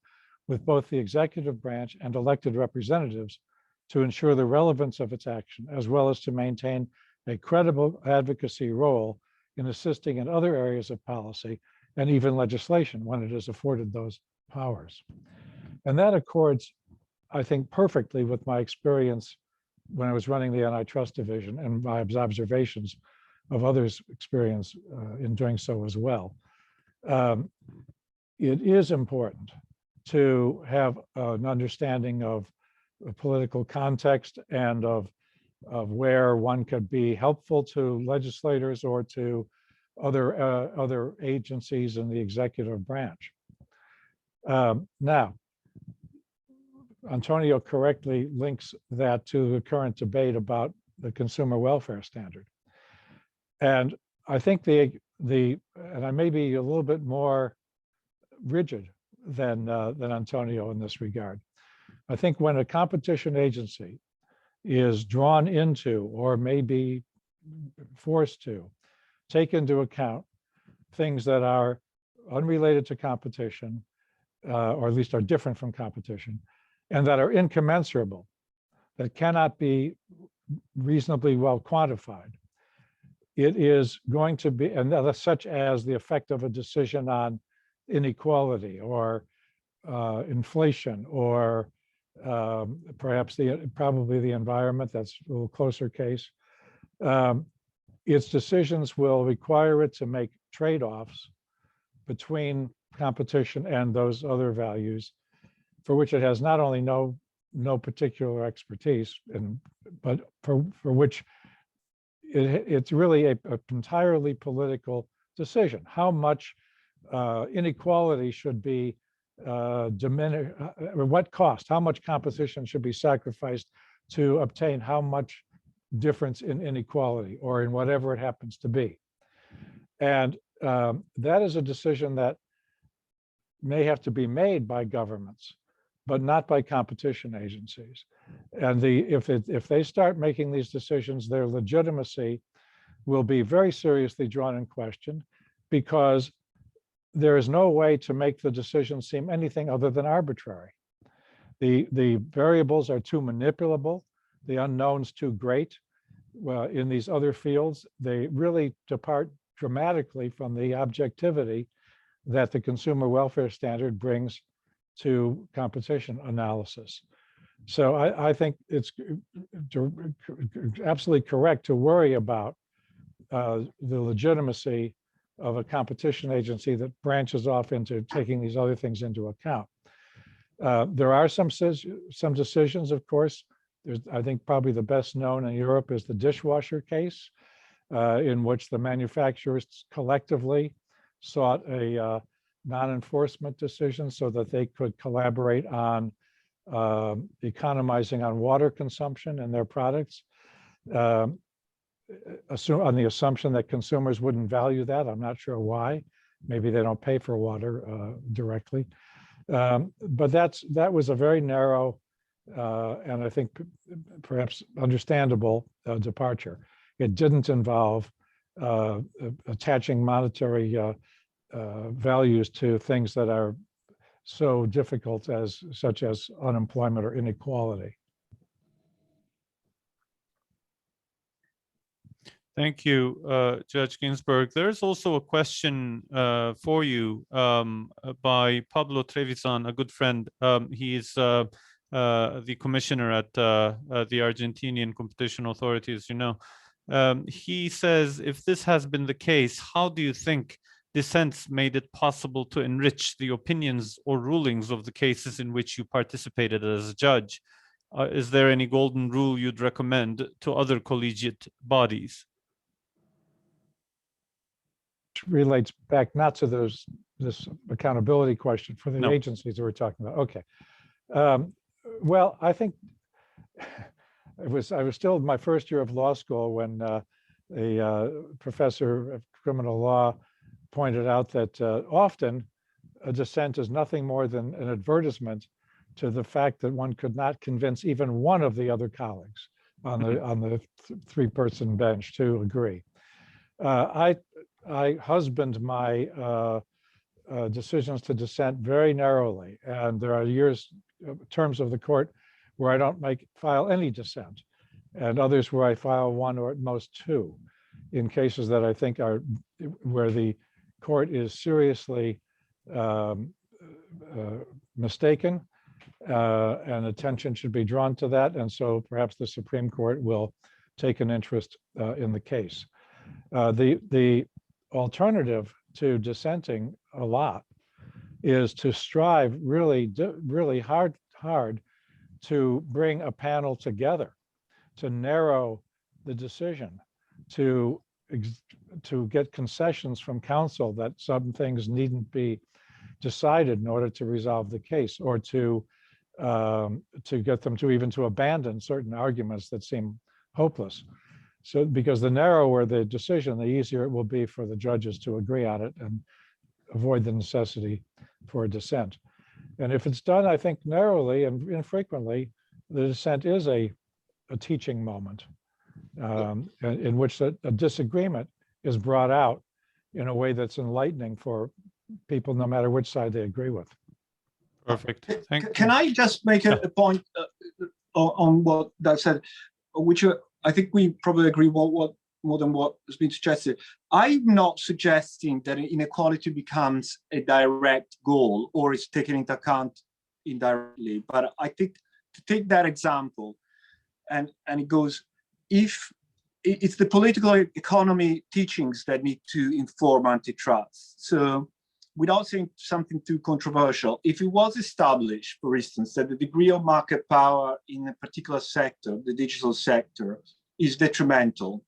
with both the executive branch and elected representatives to ensure the relevance of its action, as well as to maintain a credible advocacy role in assisting in other areas of policy and even legislation when it is afforded those powers. And that accords, I think, perfectly with my experience when I was running the antitrust division and my observations of others' experience in doing so as well. It is important to have an understanding of political context and of where one could be helpful to legislators or to other agencies in the executive branch. Now, Antonio correctly links that to the current debate about the consumer welfare standard. And I think and I may be a little bit more rigid than Antonio in this regard. I think when a competition agency is drawn into, or may be forced to, take into account things that are unrelated to competition, or at least are different from competition, and that are incommensurable, that cannot be reasonably well quantified, it is going to be, and such as the effect of a decision on inequality or inflation, or perhaps probably the environment, that's a little closer case, its decisions will require it to make trade-offs between competition and those other values for which it has not only no particular expertise, but for which it's really an entirely political decision. How much inequality should be diminished, or what cost, how much competition should be sacrificed to obtain how much difference in inequality or in whatever it happens to be. And that is a decision that may have to be made by governments, but not by competition agencies. And if they start making these decisions, their legitimacy will be very seriously drawn in question, because there is no way to make the decision seem anything other than arbitrary. The variables are too manipulable, the unknowns too great. Well, in these other fields, they really depart dramatically from the objectivity that the consumer welfare standard brings to competition analysis. So I think it's absolutely correct to worry about the legitimacy of a competition agency that branches off into taking these other things into account. There are some decisions, of course. I think probably the best known in Europe is the dishwasher case, in which the manufacturers collectively sought a non-enforcement decision so that they could collaborate on economizing on water consumption in their products, on the assumption that consumers wouldn't value that. I'm not sure why. Maybe they don't pay for water directly. But that was a very narrow and I think perhaps understandable departure. It didn't involve attaching monetary values to things that are so difficult such as unemployment or inequality. Thank you, Judge Ginsburg. There's also a question for you by Pablo Trevisan, a good friend. He is the commissioner at the Argentinian Competition Authority, as you know. He says, if this has been the case, how do you think dissents made it possible to enrich the opinions or rulings of the cases in which you participated as a judge? Is there any golden rule you'd recommend to other collegiate bodies? Relates back not to this accountability question for the No. agencies that we're talking about. Okay. Well, I think I was still in my first year of law school when a professor of criminal law pointed out that often a dissent is nothing more than an advertisement to the fact that one could not convince even one of the other colleagues on the three-person bench to agree. I husband my decisions to dissent very narrowly, and there are terms of the court where I don't file any dissent, and others where I file one or at most two, in cases that I think are where the court is seriously mistaken, and attention should be drawn to that, and so perhaps the Supreme Court will take an interest in the case. The alternative to dissenting a lot is to strive really hard to bring a panel together, to narrow the decision, to get concessions from counsel that some things needn't be decided in order to resolve the case, or to get them to even to abandon certain arguments that seem hopeless. So, because the narrower the decision, the easier it will be for the judges to agree on it and avoid the necessity for a dissent. And if it's done, I think, narrowly and infrequently, the dissent is a teaching moment in which a disagreement is brought out in a way that's enlightening for people, no matter which side they agree with. Perfect. Thank you. Can I just make a point on what that said, which I think we probably agree more than what has been suggested. I'm not suggesting that inequality becomes a direct goal or is taken into account indirectly, but I think to take that example, and it goes, if it's the political economy teachings that need to inform antitrust. So without saying something too controversial, if it was established, for instance, that the degree of market power in a particular sector, the digital sector, is detrimental,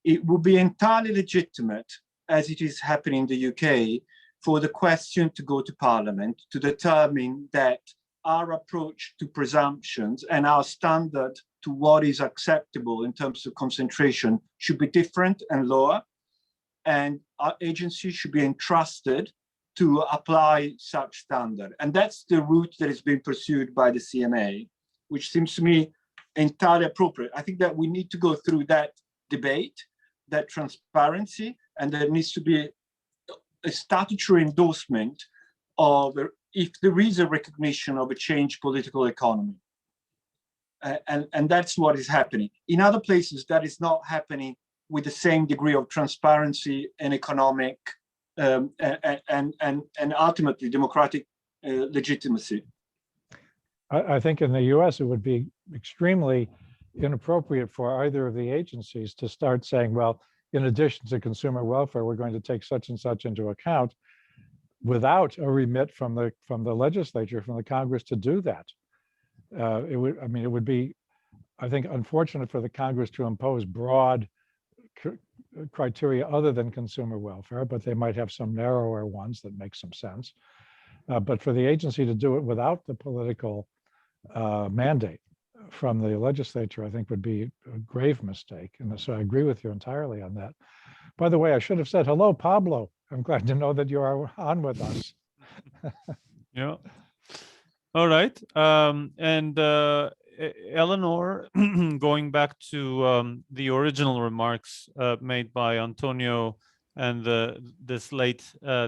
it would be entirely legitimate, as it is happening in the UK, for the question to go to Parliament to determine that our approach to presumptions and our standard to what is acceptable in terms of concentration should be different and lower, and our agency should be entrusted to apply such standard. And that's the route that is being pursued by the CMA, which seems to me entirely appropriate. I think that we need to go through that debate, that transparency, and there needs to be a statutory endorsement of if there is a recognition of a changed political economy. And that's what is happening. In other places, that is not happening with the same degree of transparency and economic and ultimately democratic legitimacy. I think in the US, it would be extremely inappropriate for either of the agencies to start saying, well, in addition to consumer welfare, we're going to take such and such into account without a remit from the legislature, from the Congress to do that. It would be, I think, unfortunate for the Congress to impose broad criteria other than consumer welfare, but they might have some narrower ones that make some sense. But for the agency to do it without the political mandate from the legislature, I think would be a grave mistake. And so I agree with you entirely on that. By the way, I should have said, hello, Pablo. I'm glad to know that you are on with us. Yeah. All right. Eleanor, going back to the original remarks made by Antonio and this late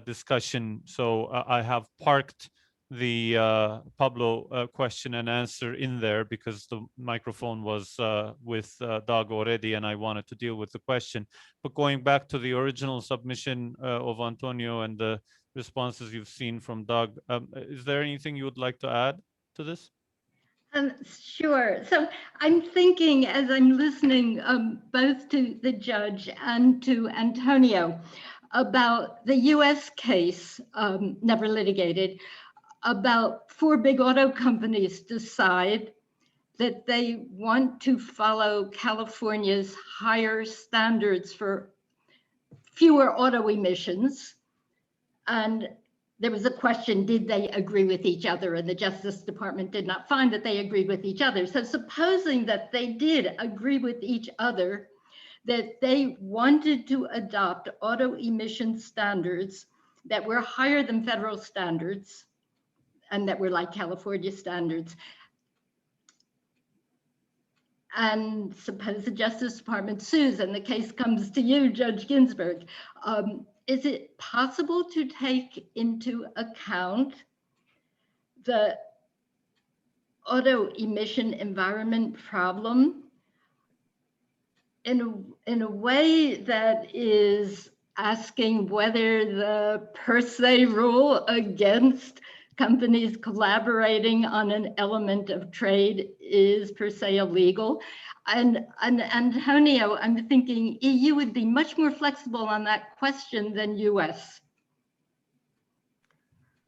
discussion. So I have parked the Pablo question and answer in there because the microphone was with Doug already and I wanted to deal with the question. But going back to the original submission of Antonio and the responses you've seen from Doug, is there anything you would like to add to this? Sure. So I'm thinking as I'm listening both to the judge and to Antonio about the US case, never litigated, about 4 big auto companies decide that they want to follow California's higher standards for fewer auto emissions. And there was a question, did they agree with each other? And the Justice Department did not find that they agreed with each other. So supposing that they did agree with each other, that they wanted to adopt auto emission standards that were higher than federal standards and that were like California standards. And suppose the Justice Department sues and the case comes to you, Judge Ginsburg. Is it possible to take into account the auto emission environment problem in a way that is asking whether the per se rule against companies collaborating on an element of trade is per se illegal? And Antonio, I'm thinking EU would be much more flexible on that question than US.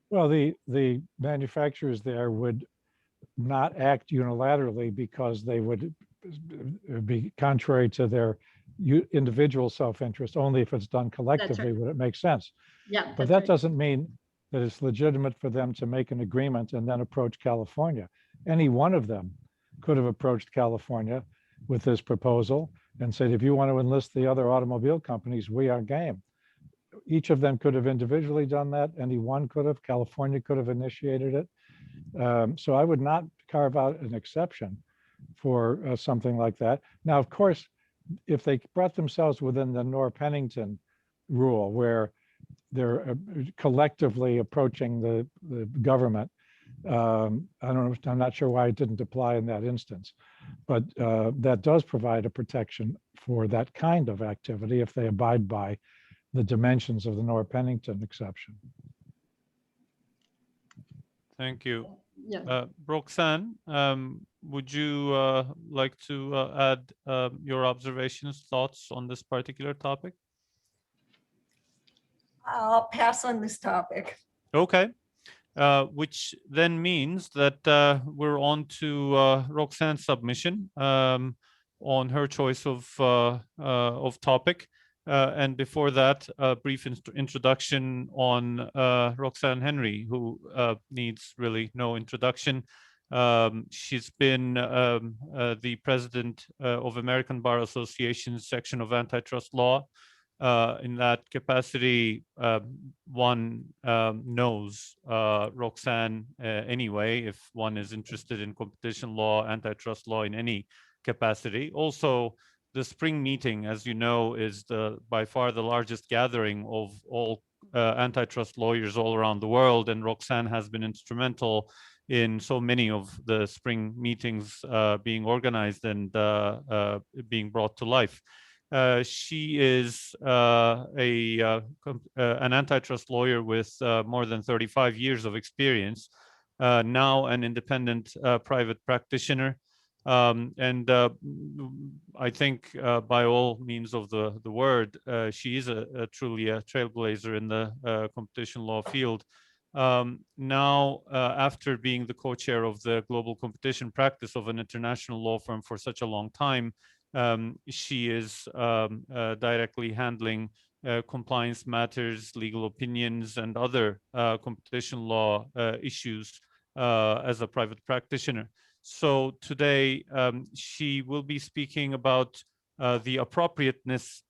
Well, the manufacturers there would not act unilaterally because they would be contrary to their individual self-interest. Only if it's done collectively would it make sense. Yeah, but that doesn't mean that it's legitimate for them to make an agreement and then approach California. Any one of them could have approached California with this proposal and said, if you want to enlist the other automobile companies, we are game. Each of them could have individually done that. Any one could have. California could have initiated it. So I would not carve out an exception for something like that. Now, of course, if they brought themselves within the Noor-Pennington rule, where they're collectively approaching the government, I'm not sure why it didn't apply in that instance, but that does provide a protection for that kind of activity if they abide by the dimensions of the Noor-Pennington exception. Thank you. Yeah. Roxann, would you like to add your observations, thoughts on this particular topic? I'll pass on this topic. Okay. Which then means that we're on to Roxann's submission on her choice of topic. And before that, a brief introduction on Roxann Henry, who needs really no introduction. She's been the president of American Bar Association's section of antitrust law. In that capacity, one knows Roxann anyway, if one is interested in competition law, antitrust law in any capacity. Also, the spring meeting, as you know, is by far the largest gathering of all antitrust lawyers all around the world, and Roxann has been instrumental in so many of the spring meetings being organized and being brought to life. She is an antitrust lawyer with more than 35 years of experience, now an independent private practitioner. And I think by all means of the word, she is truly a trailblazer in the competition law field. Now, after being the co-chair of the global competition practice of an international law firm for such a long time, she is directly handling compliance matters, legal opinions, and other competition law issues as a private practitioner. So today, she will be speaking about the appropriateness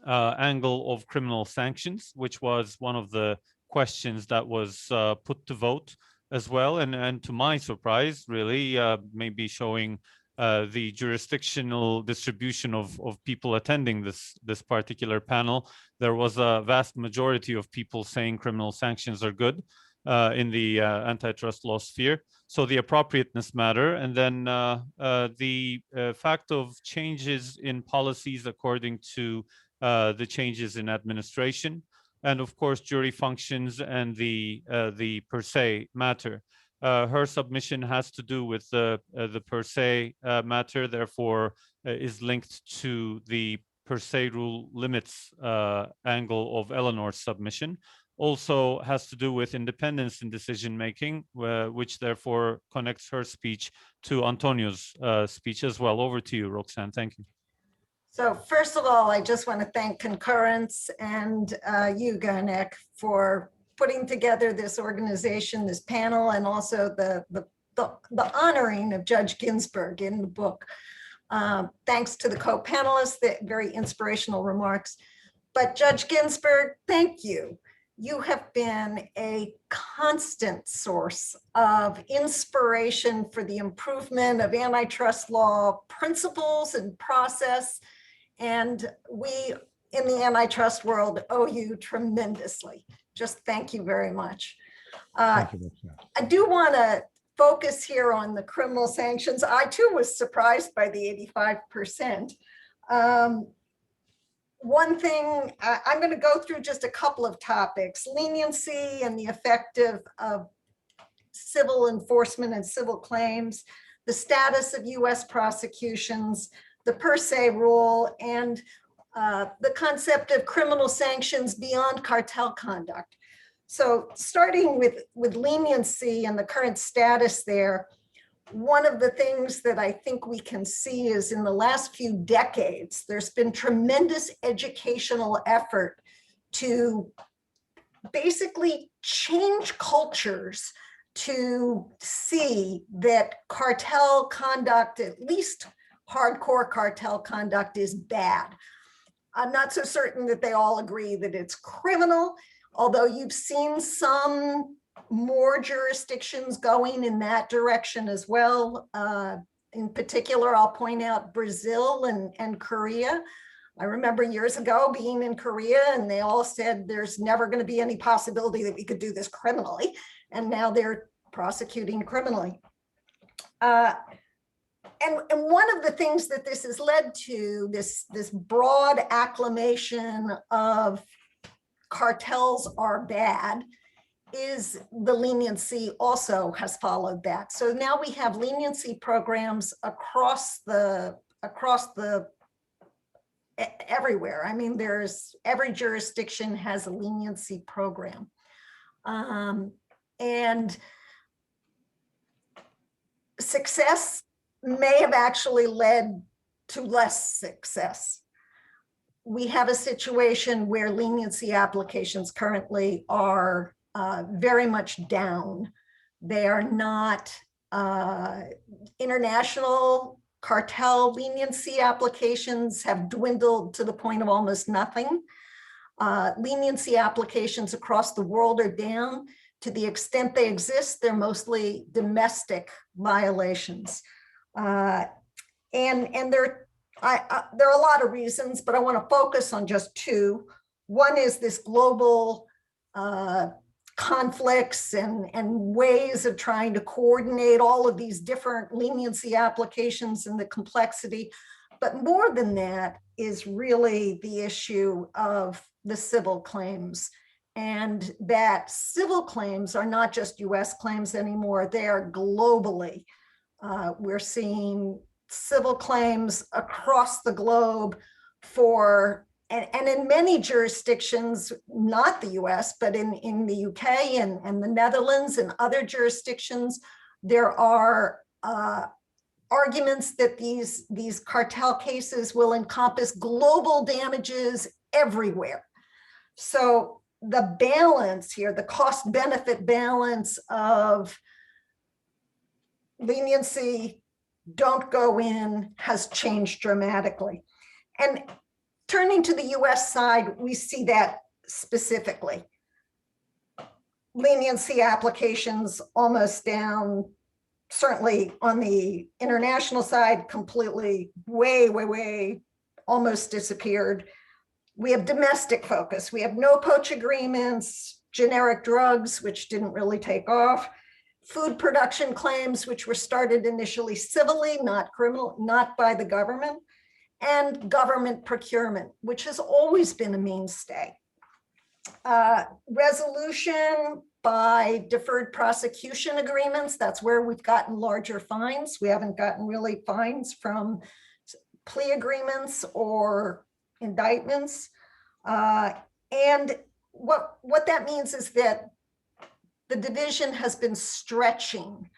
angle of criminal sanctions, which was one of the questions that was put to vote as well. And to my surprise, really, maybe showing the jurisdictional distribution of people attending this particular panel, there was a vast majority of people saying criminal sanctions are good in the antitrust law sphere. So the appropriateness matter, and then the fact of changes in policies according to the changes in administration, and of course jury functions and the per se matter. Her submission has to do with the per se matter, therefore is linked to the per se rule limits angle of Eleanor's submission. Also has to do with independence in decision making, which therefore connects her speech to Antonio's speech as well. Over to you, Roxann. Thank you. So first of all, I just want to thank Concurrence and you, Gönenç, for putting together this organization, this panel, and also the honoring of Judge Ginsburg in the book. Thanks to the co-panelists, the very inspirational remarks. But Judge Ginsburg, thank you. You have been a constant source of inspiration for the improvement of antitrust law principles and process. And we in the antitrust world owe you tremendously. Just thank you very much. Thank you, I do want to focus here on the criminal sanctions. I too was surprised by the 85%. One thing, I'm going to go through just a couple of topics: leniency and the effect of civil enforcement and civil claims, the status of US prosecutions, the per se rule, and the concept of criminal sanctions beyond cartel conduct. So starting with leniency and the current status there, one of the things that I think we can see is in the last few decades, there's been tremendous educational effort to basically change cultures to see that cartel conduct, at least hardcore cartel conduct, is bad. I'm not so certain that they all agree that it's criminal, although you've seen some more jurisdictions going in that direction as well. In particular, I'll point out Brazil and Korea. I remember years ago being in Korea and they all said there's never going to be any possibility that we could do this criminally. And now they're prosecuting criminally. And one of the things that this has led to, this broad acclamation of cartels are bad, is the leniency also has followed that. So now we have leniency programs across the everywhere. I mean, every jurisdiction has a leniency program. And success may have actually led to less success. We have a situation where leniency applications currently are very much down. They are not international cartel leniency applications have dwindled to the point of almost nothing. Leniency applications across the world are down. To the extent they exist, they're mostly domestic violations. And there are a lot of reasons, but I want to focus on just two. One is this global conflicts and ways of trying to coordinate all of these different leniency applications and the complexity. But more than that is really the issue of the civil claims, and that civil claims are not just US claims anymore, they are globally. We're seeing civil claims across the globe for, and in many jurisdictions, not the US, but in the UK and the Netherlands and other jurisdictions, there are arguments that these cartel cases will encompass global damages everywhere. So the balance here, the cost benefit balance of leniency, don't go in, has changed dramatically. And turning to the US side, we see that specifically. Leniency applications almost down, certainly on the international side, completely way, almost disappeared. We have domestic focus. We have no poach agreements, generic drugs, which didn't really take off, food production claims, which were started initially civilly, not criminal, not by the government, and government procurement, which has always been a mainstay. Resolution by deferred prosecution agreements, that's where we've gotten larger fines. We haven't gotten really fines from plea agreements or indictments. And what that means is that the division has been stretching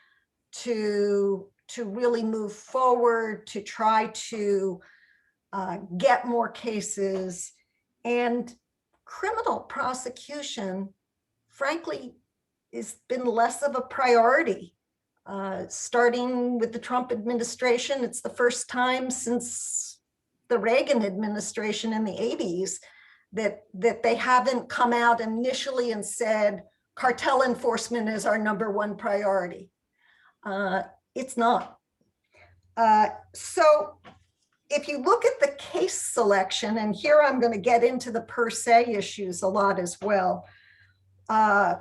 to really move forward, to try to get more cases. And criminal prosecution, frankly, has been less of a priority. Starting with the Trump administration, it's the first time since the Reagan administration in the 80s that they haven't come out initially and said, cartel enforcement is our #1 priority. It's not. So if you look at the case selection, and here I'm going to get into the per se issues a lot as well. I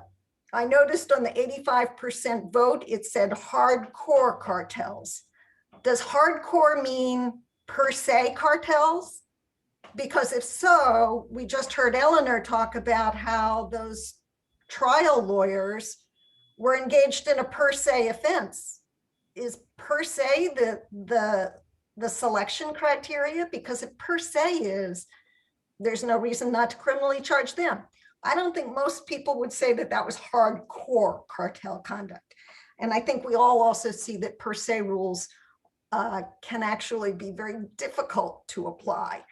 noticed on the 85% vote, it said hardcore cartels. Does hardcore mean per se cartels? Because if so, we just heard Eleanor talk about how those trial lawyers were engaged in a per se offense. Is per se the selection criteria? Because if per se is, there's no reason not to criminally charge them. I don't think most people would say that that was hardcore cartel conduct. And I think we all also see that per se rules can actually be very difficult to apply.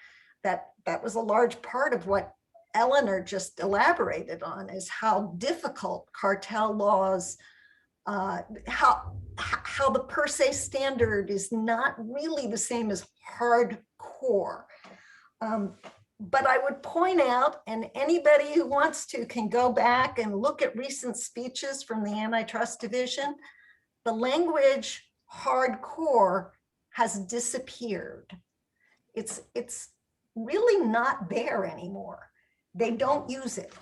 That was a large part of what Eleanor just elaborated on, is how difficult cartel laws, how the per se standard is not really the same as hardcore. But I would point out, and anybody who wants to can go back and look at recent speeches from the Antitrust Division, the language hardcore has disappeared. It's really not there anymore. They don't use it.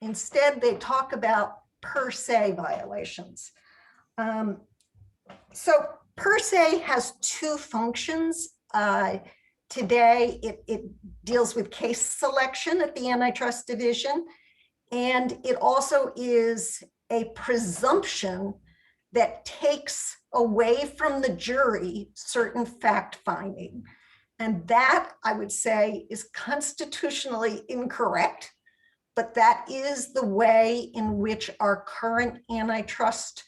Instead, they talk about per se violations. So per se has two functions. Today, it deals with case selection at the Antitrust Division. And it also is a presumption that takes away from the jury certain fact finding. And that, I would say, is constitutionally incorrect, but that is the way in which our current antitrust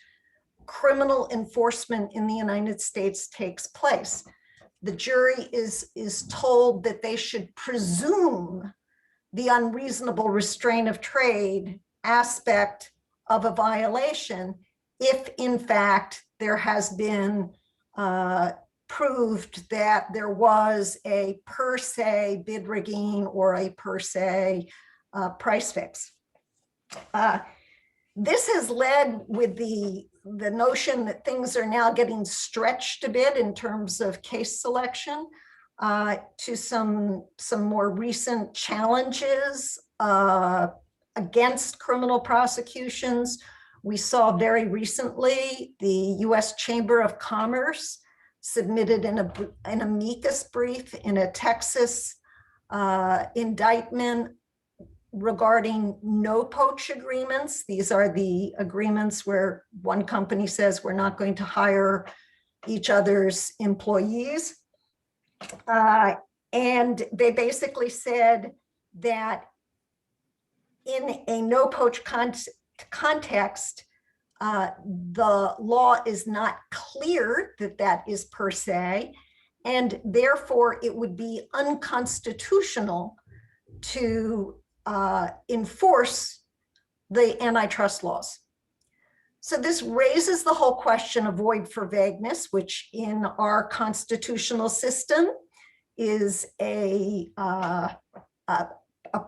criminal enforcement in the United States takes place. The jury is told that they should presume the unreasonable restraint of trade aspect of a violation if, in fact, there has been proved that there was a per se bid rigging or a per se price fix. This has led with the notion that things are now getting stretched a bit in terms of case selection to some more recent challenges against criminal prosecutions. We saw very recently the US Chamber of Commerce submitted an amicus brief in a Texas indictment regarding no poach agreements. These are the agreements where one company says we're not going to hire each other's employees. And they basically said that in a no poach context, the law is not clear that that is per se, and therefore it would be unconstitutional to enforce the antitrust laws. So this raises the whole question of void for vagueness, which in our constitutional system is a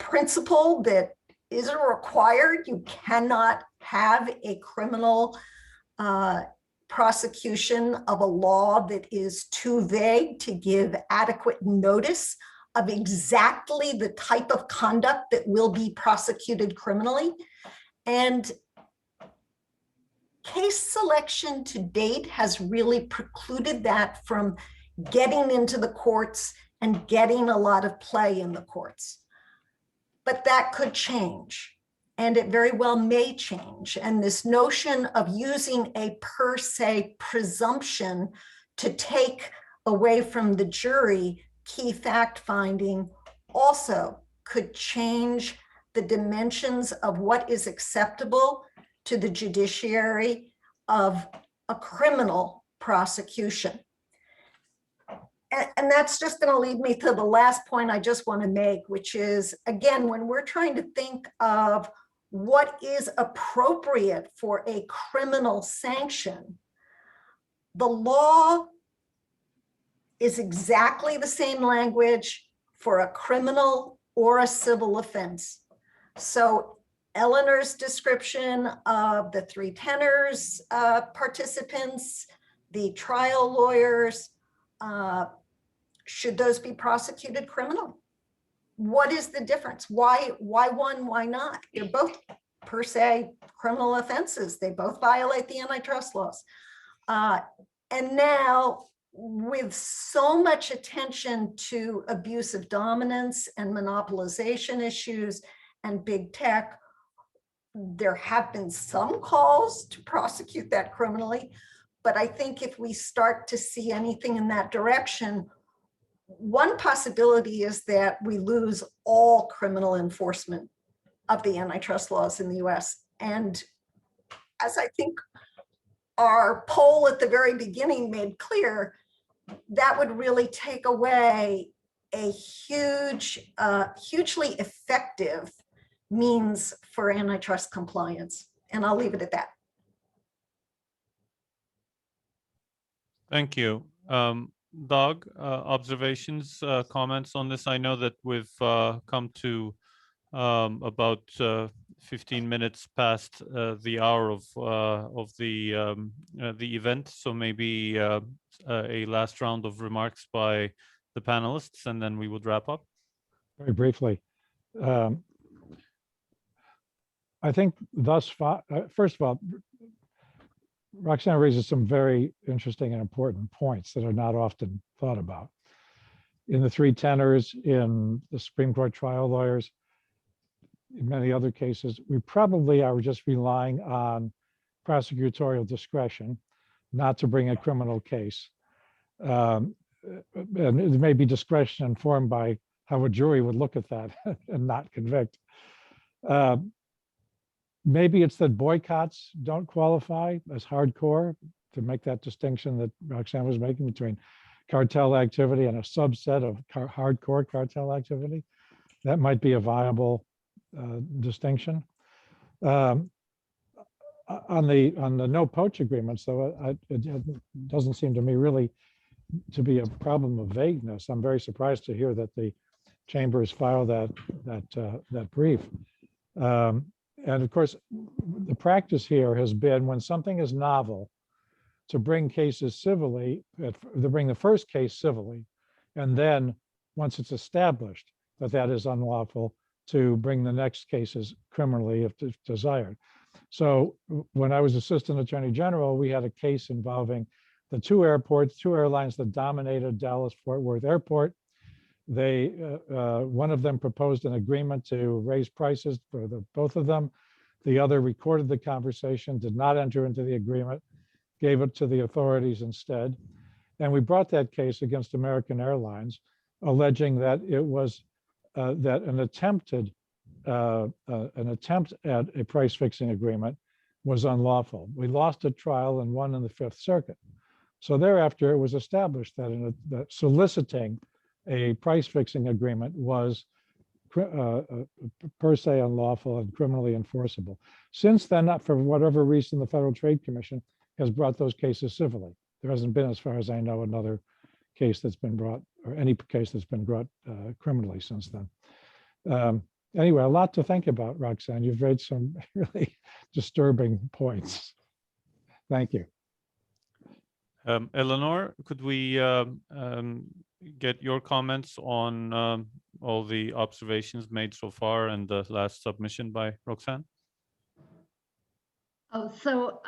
principle that isn't required. You cannot have a criminal prosecution of a law that is too vague to give adequate notice of exactly the type of conduct that will be prosecuted criminally. And case selection to date has really precluded that from getting into the courts and getting a lot of play in the courts. But that could change, and it very well may change. And this notion of using a per se presumption to take away from the jury key fact finding also could change the dimensions of what is acceptable to the judiciary of a criminal prosecution. And that's just going to lead me to the last point I just want to make, which is, again, when we're trying to think of what is appropriate for a criminal sanction, the law is exactly the same language for a criminal or a civil offense. So Eleanor's description of the three tenors participants, the trial lawyers, should those be prosecuted criminally? What is the difference? Why one, why not? They're both per se criminal offenses. They both violate the antitrust laws. And now, with so much attention to abuse of dominance and monopolization issues and big tech, there have been some calls to prosecute that criminally. But I think if we start to see anything in that direction, one possibility is that we lose all criminal enforcement of the antitrust laws in the US. And as I think our poll at the very beginning made clear, that would really take away a hugely effective means for antitrust compliance. And I'll leave it at that. Thank you. Doug, observations, comments on this? I know that we've come to about 15 minutes past the hour of the event, so maybe a last round of remarks by the panelists, and then we would wrap up. Very briefly. I think thus far, first of all, Roxann raises some very interesting and important points that are not often thought about. In the three tenors, in the Supreme Court trial lawyers, in many other cases, we probably are just relying on prosecutorial discretion not to bring a criminal case. And it may be discretion informed by how a jury would look at that and not convict. Maybe it's that boycotts don't qualify as hardcore, to make that distinction that Roxann was making between cartel activity and a subset of hardcore cartel activity. That might be a viable distinction. On the no poach agreements, though, it doesn't seem to me really to be a problem of vagueness. I'm very surprised to hear that the chambers filed that brief. And of course, the practice here has been, when something is novel, to bring cases civilly, to bring the first case civilly, and then once it's established that that is unlawful, to bring the next cases criminally if desired. So when I was Assistant Attorney General, we had a case involving the two airlines that dominated Dallas-Fort Worth Airport. They, one of them proposed an agreement to raise prices for both of them. The other recorded the conversation, did not enter into the agreement, gave it to the authorities instead. And we brought that case against American Airlines, alleging that it was that an attempt at a price fixing agreement was unlawful. We lost a trial and won in the Fifth Circuit. So thereafter, it was established that that soliciting a price fixing agreement was per se unlawful and criminally enforceable. Since then, for whatever reason, the Federal Trade Commission has brought those cases civilly. There hasn't been, as far as I know, another case that's been brought, or any case that's been brought criminally since then. Anyway, a lot to think about, Roxann. You've raised some really disturbing points. Thank you. Eleanor, could we get your comments on all the observations made so far and the last submission by Roxann? Oh, so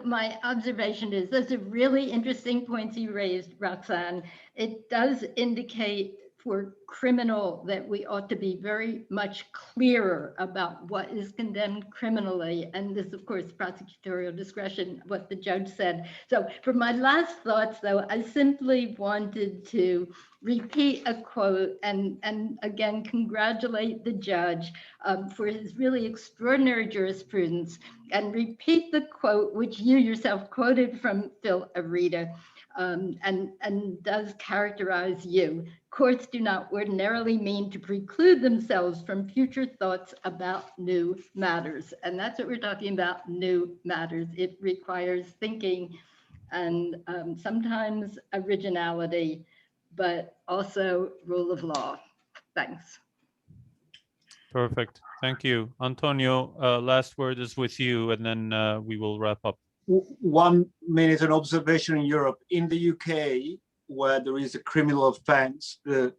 my observation is those are really interesting points you raised, Roxann. It does indicate for criminal that we ought to be very much clearer about what is condemned criminally. And this, of course, prosecutorial discretion, what the judge said. So for my last thoughts, though, I simply wanted to repeat a quote and again, congratulate the judge for his really extraordinary jurisprudence, and repeat the quote, which you yourself quoted from Phil Arita, and does characterize you. Courts do not ordinarily mean to preclude themselves from future thoughts about new matters. And that's what we're talking about, new matters. It requires thinking and sometimes originality, but also rule of law. Thanks. Perfect. Thank you. Antonio, last word is with you, and then we will wrap up. 1 minute, an observation in Europe. In the UK, where there is a criminal offense, the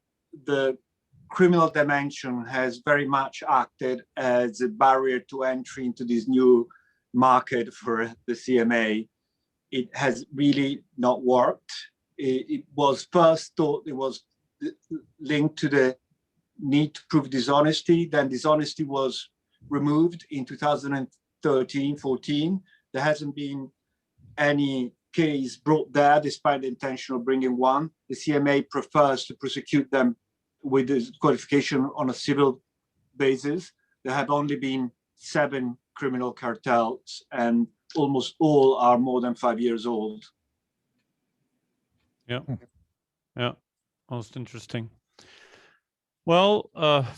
criminal dimension has very much acted as a barrier to entry into this new market for the CMA. It has really not worked. It was first thought it was linked to the need to prove dishonesty. Then dishonesty was removed in 2013-14. There hasn't been any case brought there, despite the intention of bringing one. The CMA prefers to prosecute them with this qualification on a civil basis. There have only been 7 criminal cartels, and almost all are more than 5 years old. Yeah, yeah, most interesting. Well,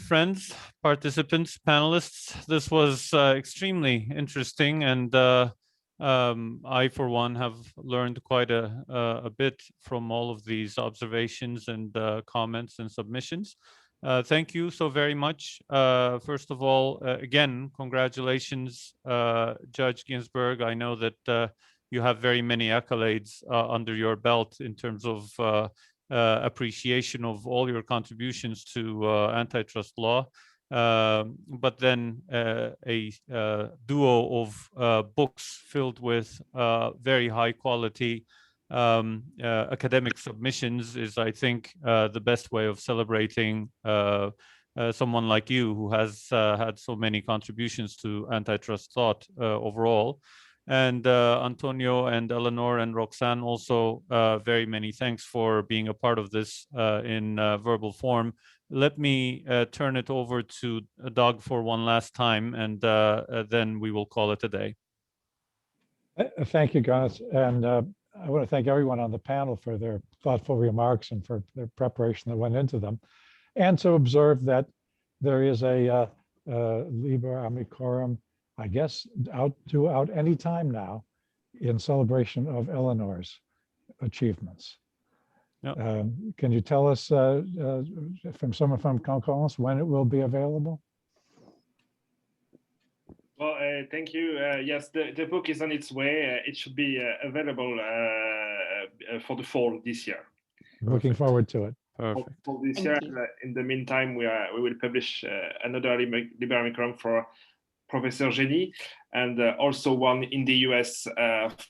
friends, participants, panelists, this was extremely interesting, and I, for one, have learned quite a bit from all of these observations and comments and submissions. Thank you so very much. First of all, again, congratulations, Judge Ginsburg. I know that you have very many accolades under your belt in terms of appreciation of all your contributions to antitrust law. But then a duo of books filled with very high quality academic submissions is, I think, the best way of celebrating someone like you who has had so many contributions to antitrust thought overall. And Antonio and Eleanor and Roxanne also very many thanks for being a part of this in verbal form. Let me turn it over to Doug for one last time, and then we will call it a day. Thank you, Gönenç. And I want to thank everyone on the panel for their thoughtful remarks and for their preparation that went into them. And to observe that there is a Liber Amicorum, I guess, out any time now in celebration of Eleanor's achievements. Yep. Can you tell us from someone from Concurrences when it will be available? Well, thank you. Yes, the book is on its way. It should be available for the fall this year. Looking forward to it. Perfect. For this Thank year. In the meantime, we will publish another Liber Amicorum for Professor Genie, and also one in the US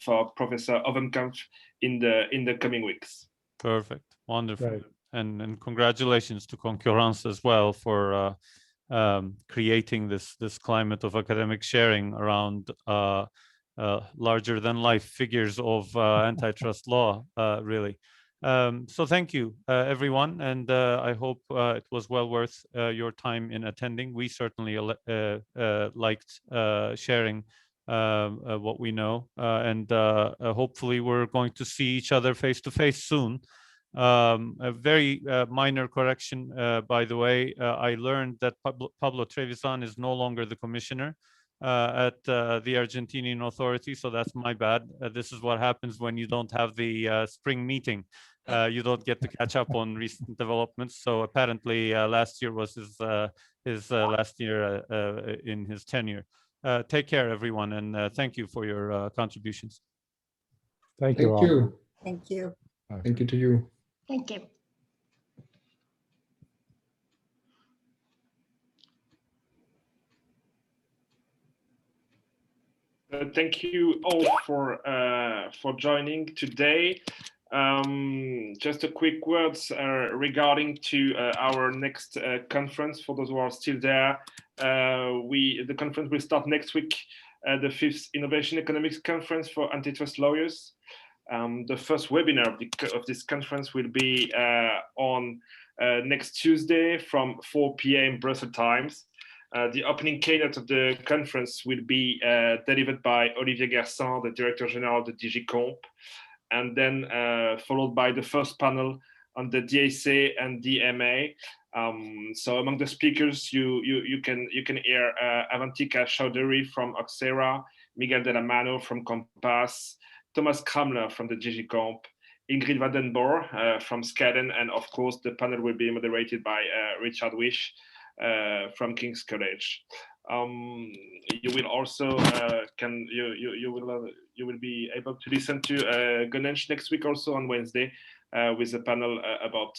for Professor Ovenkamp in the coming weeks. Perfect. Wonderful. Right. And congratulations to Concurrences as well for creating this climate of academic sharing around larger than life figures of antitrust law, really. So thank you, everyone, and I hope it was well worth your time in attending. We certainly liked sharing what we know, and hopefully we're going to see each other face to face soon. A very minor correction, by the way, I learned that Pablo Trevisan is no longer the commissioner at the Argentinian authority, so that's my bad. This is what happens when you don't have the spring meeting. You don't get to catch up on recent developments. So apparently last year was his last year in his tenure. Take care, everyone, and thank you for your contributions. Thank you all. you. Thank you. Thank you to you. Thank you. Thank you all for joining today. Just a quick words regarding to our next conference. For those who are still there, the conference will start next week, the 5th Innovation Economics Conference for Antitrust Lawyers. The first webinar of this conference will be on next Tuesday from 4 p.m. Brussels times. The opening keynote of the conference will be delivered by Olivier Gersan, the Director General of the DG Comp, and then followed by the first panel on the DSA and DMA. So among the speakers, you can hear Avantika Chowdhury from Oxera, Miguel de la Mano from Compass, Thomas Kramler from the DG Comp, Ingrid Vandenborg from Skaden, and of course the panel will be moderated by Richard Wish from King's College. You will also you will be able to listen to Gönenç next week also on Wednesday with a panel about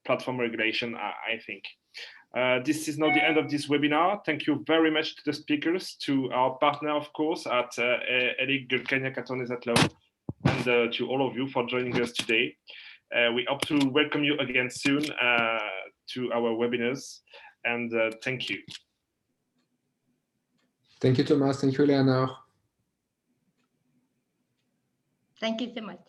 platform regulation, I think. This is not the end of this webinar. Thank you very much to the speakers, to our partner, of course, at ELIG Gürkaynak Attorneys at Law, and to all of you for joining us today. We hope to welcome you again soon to our webinars, and thank you. Thank you, Thomas. Thank you, Eleanor. Thank you so much.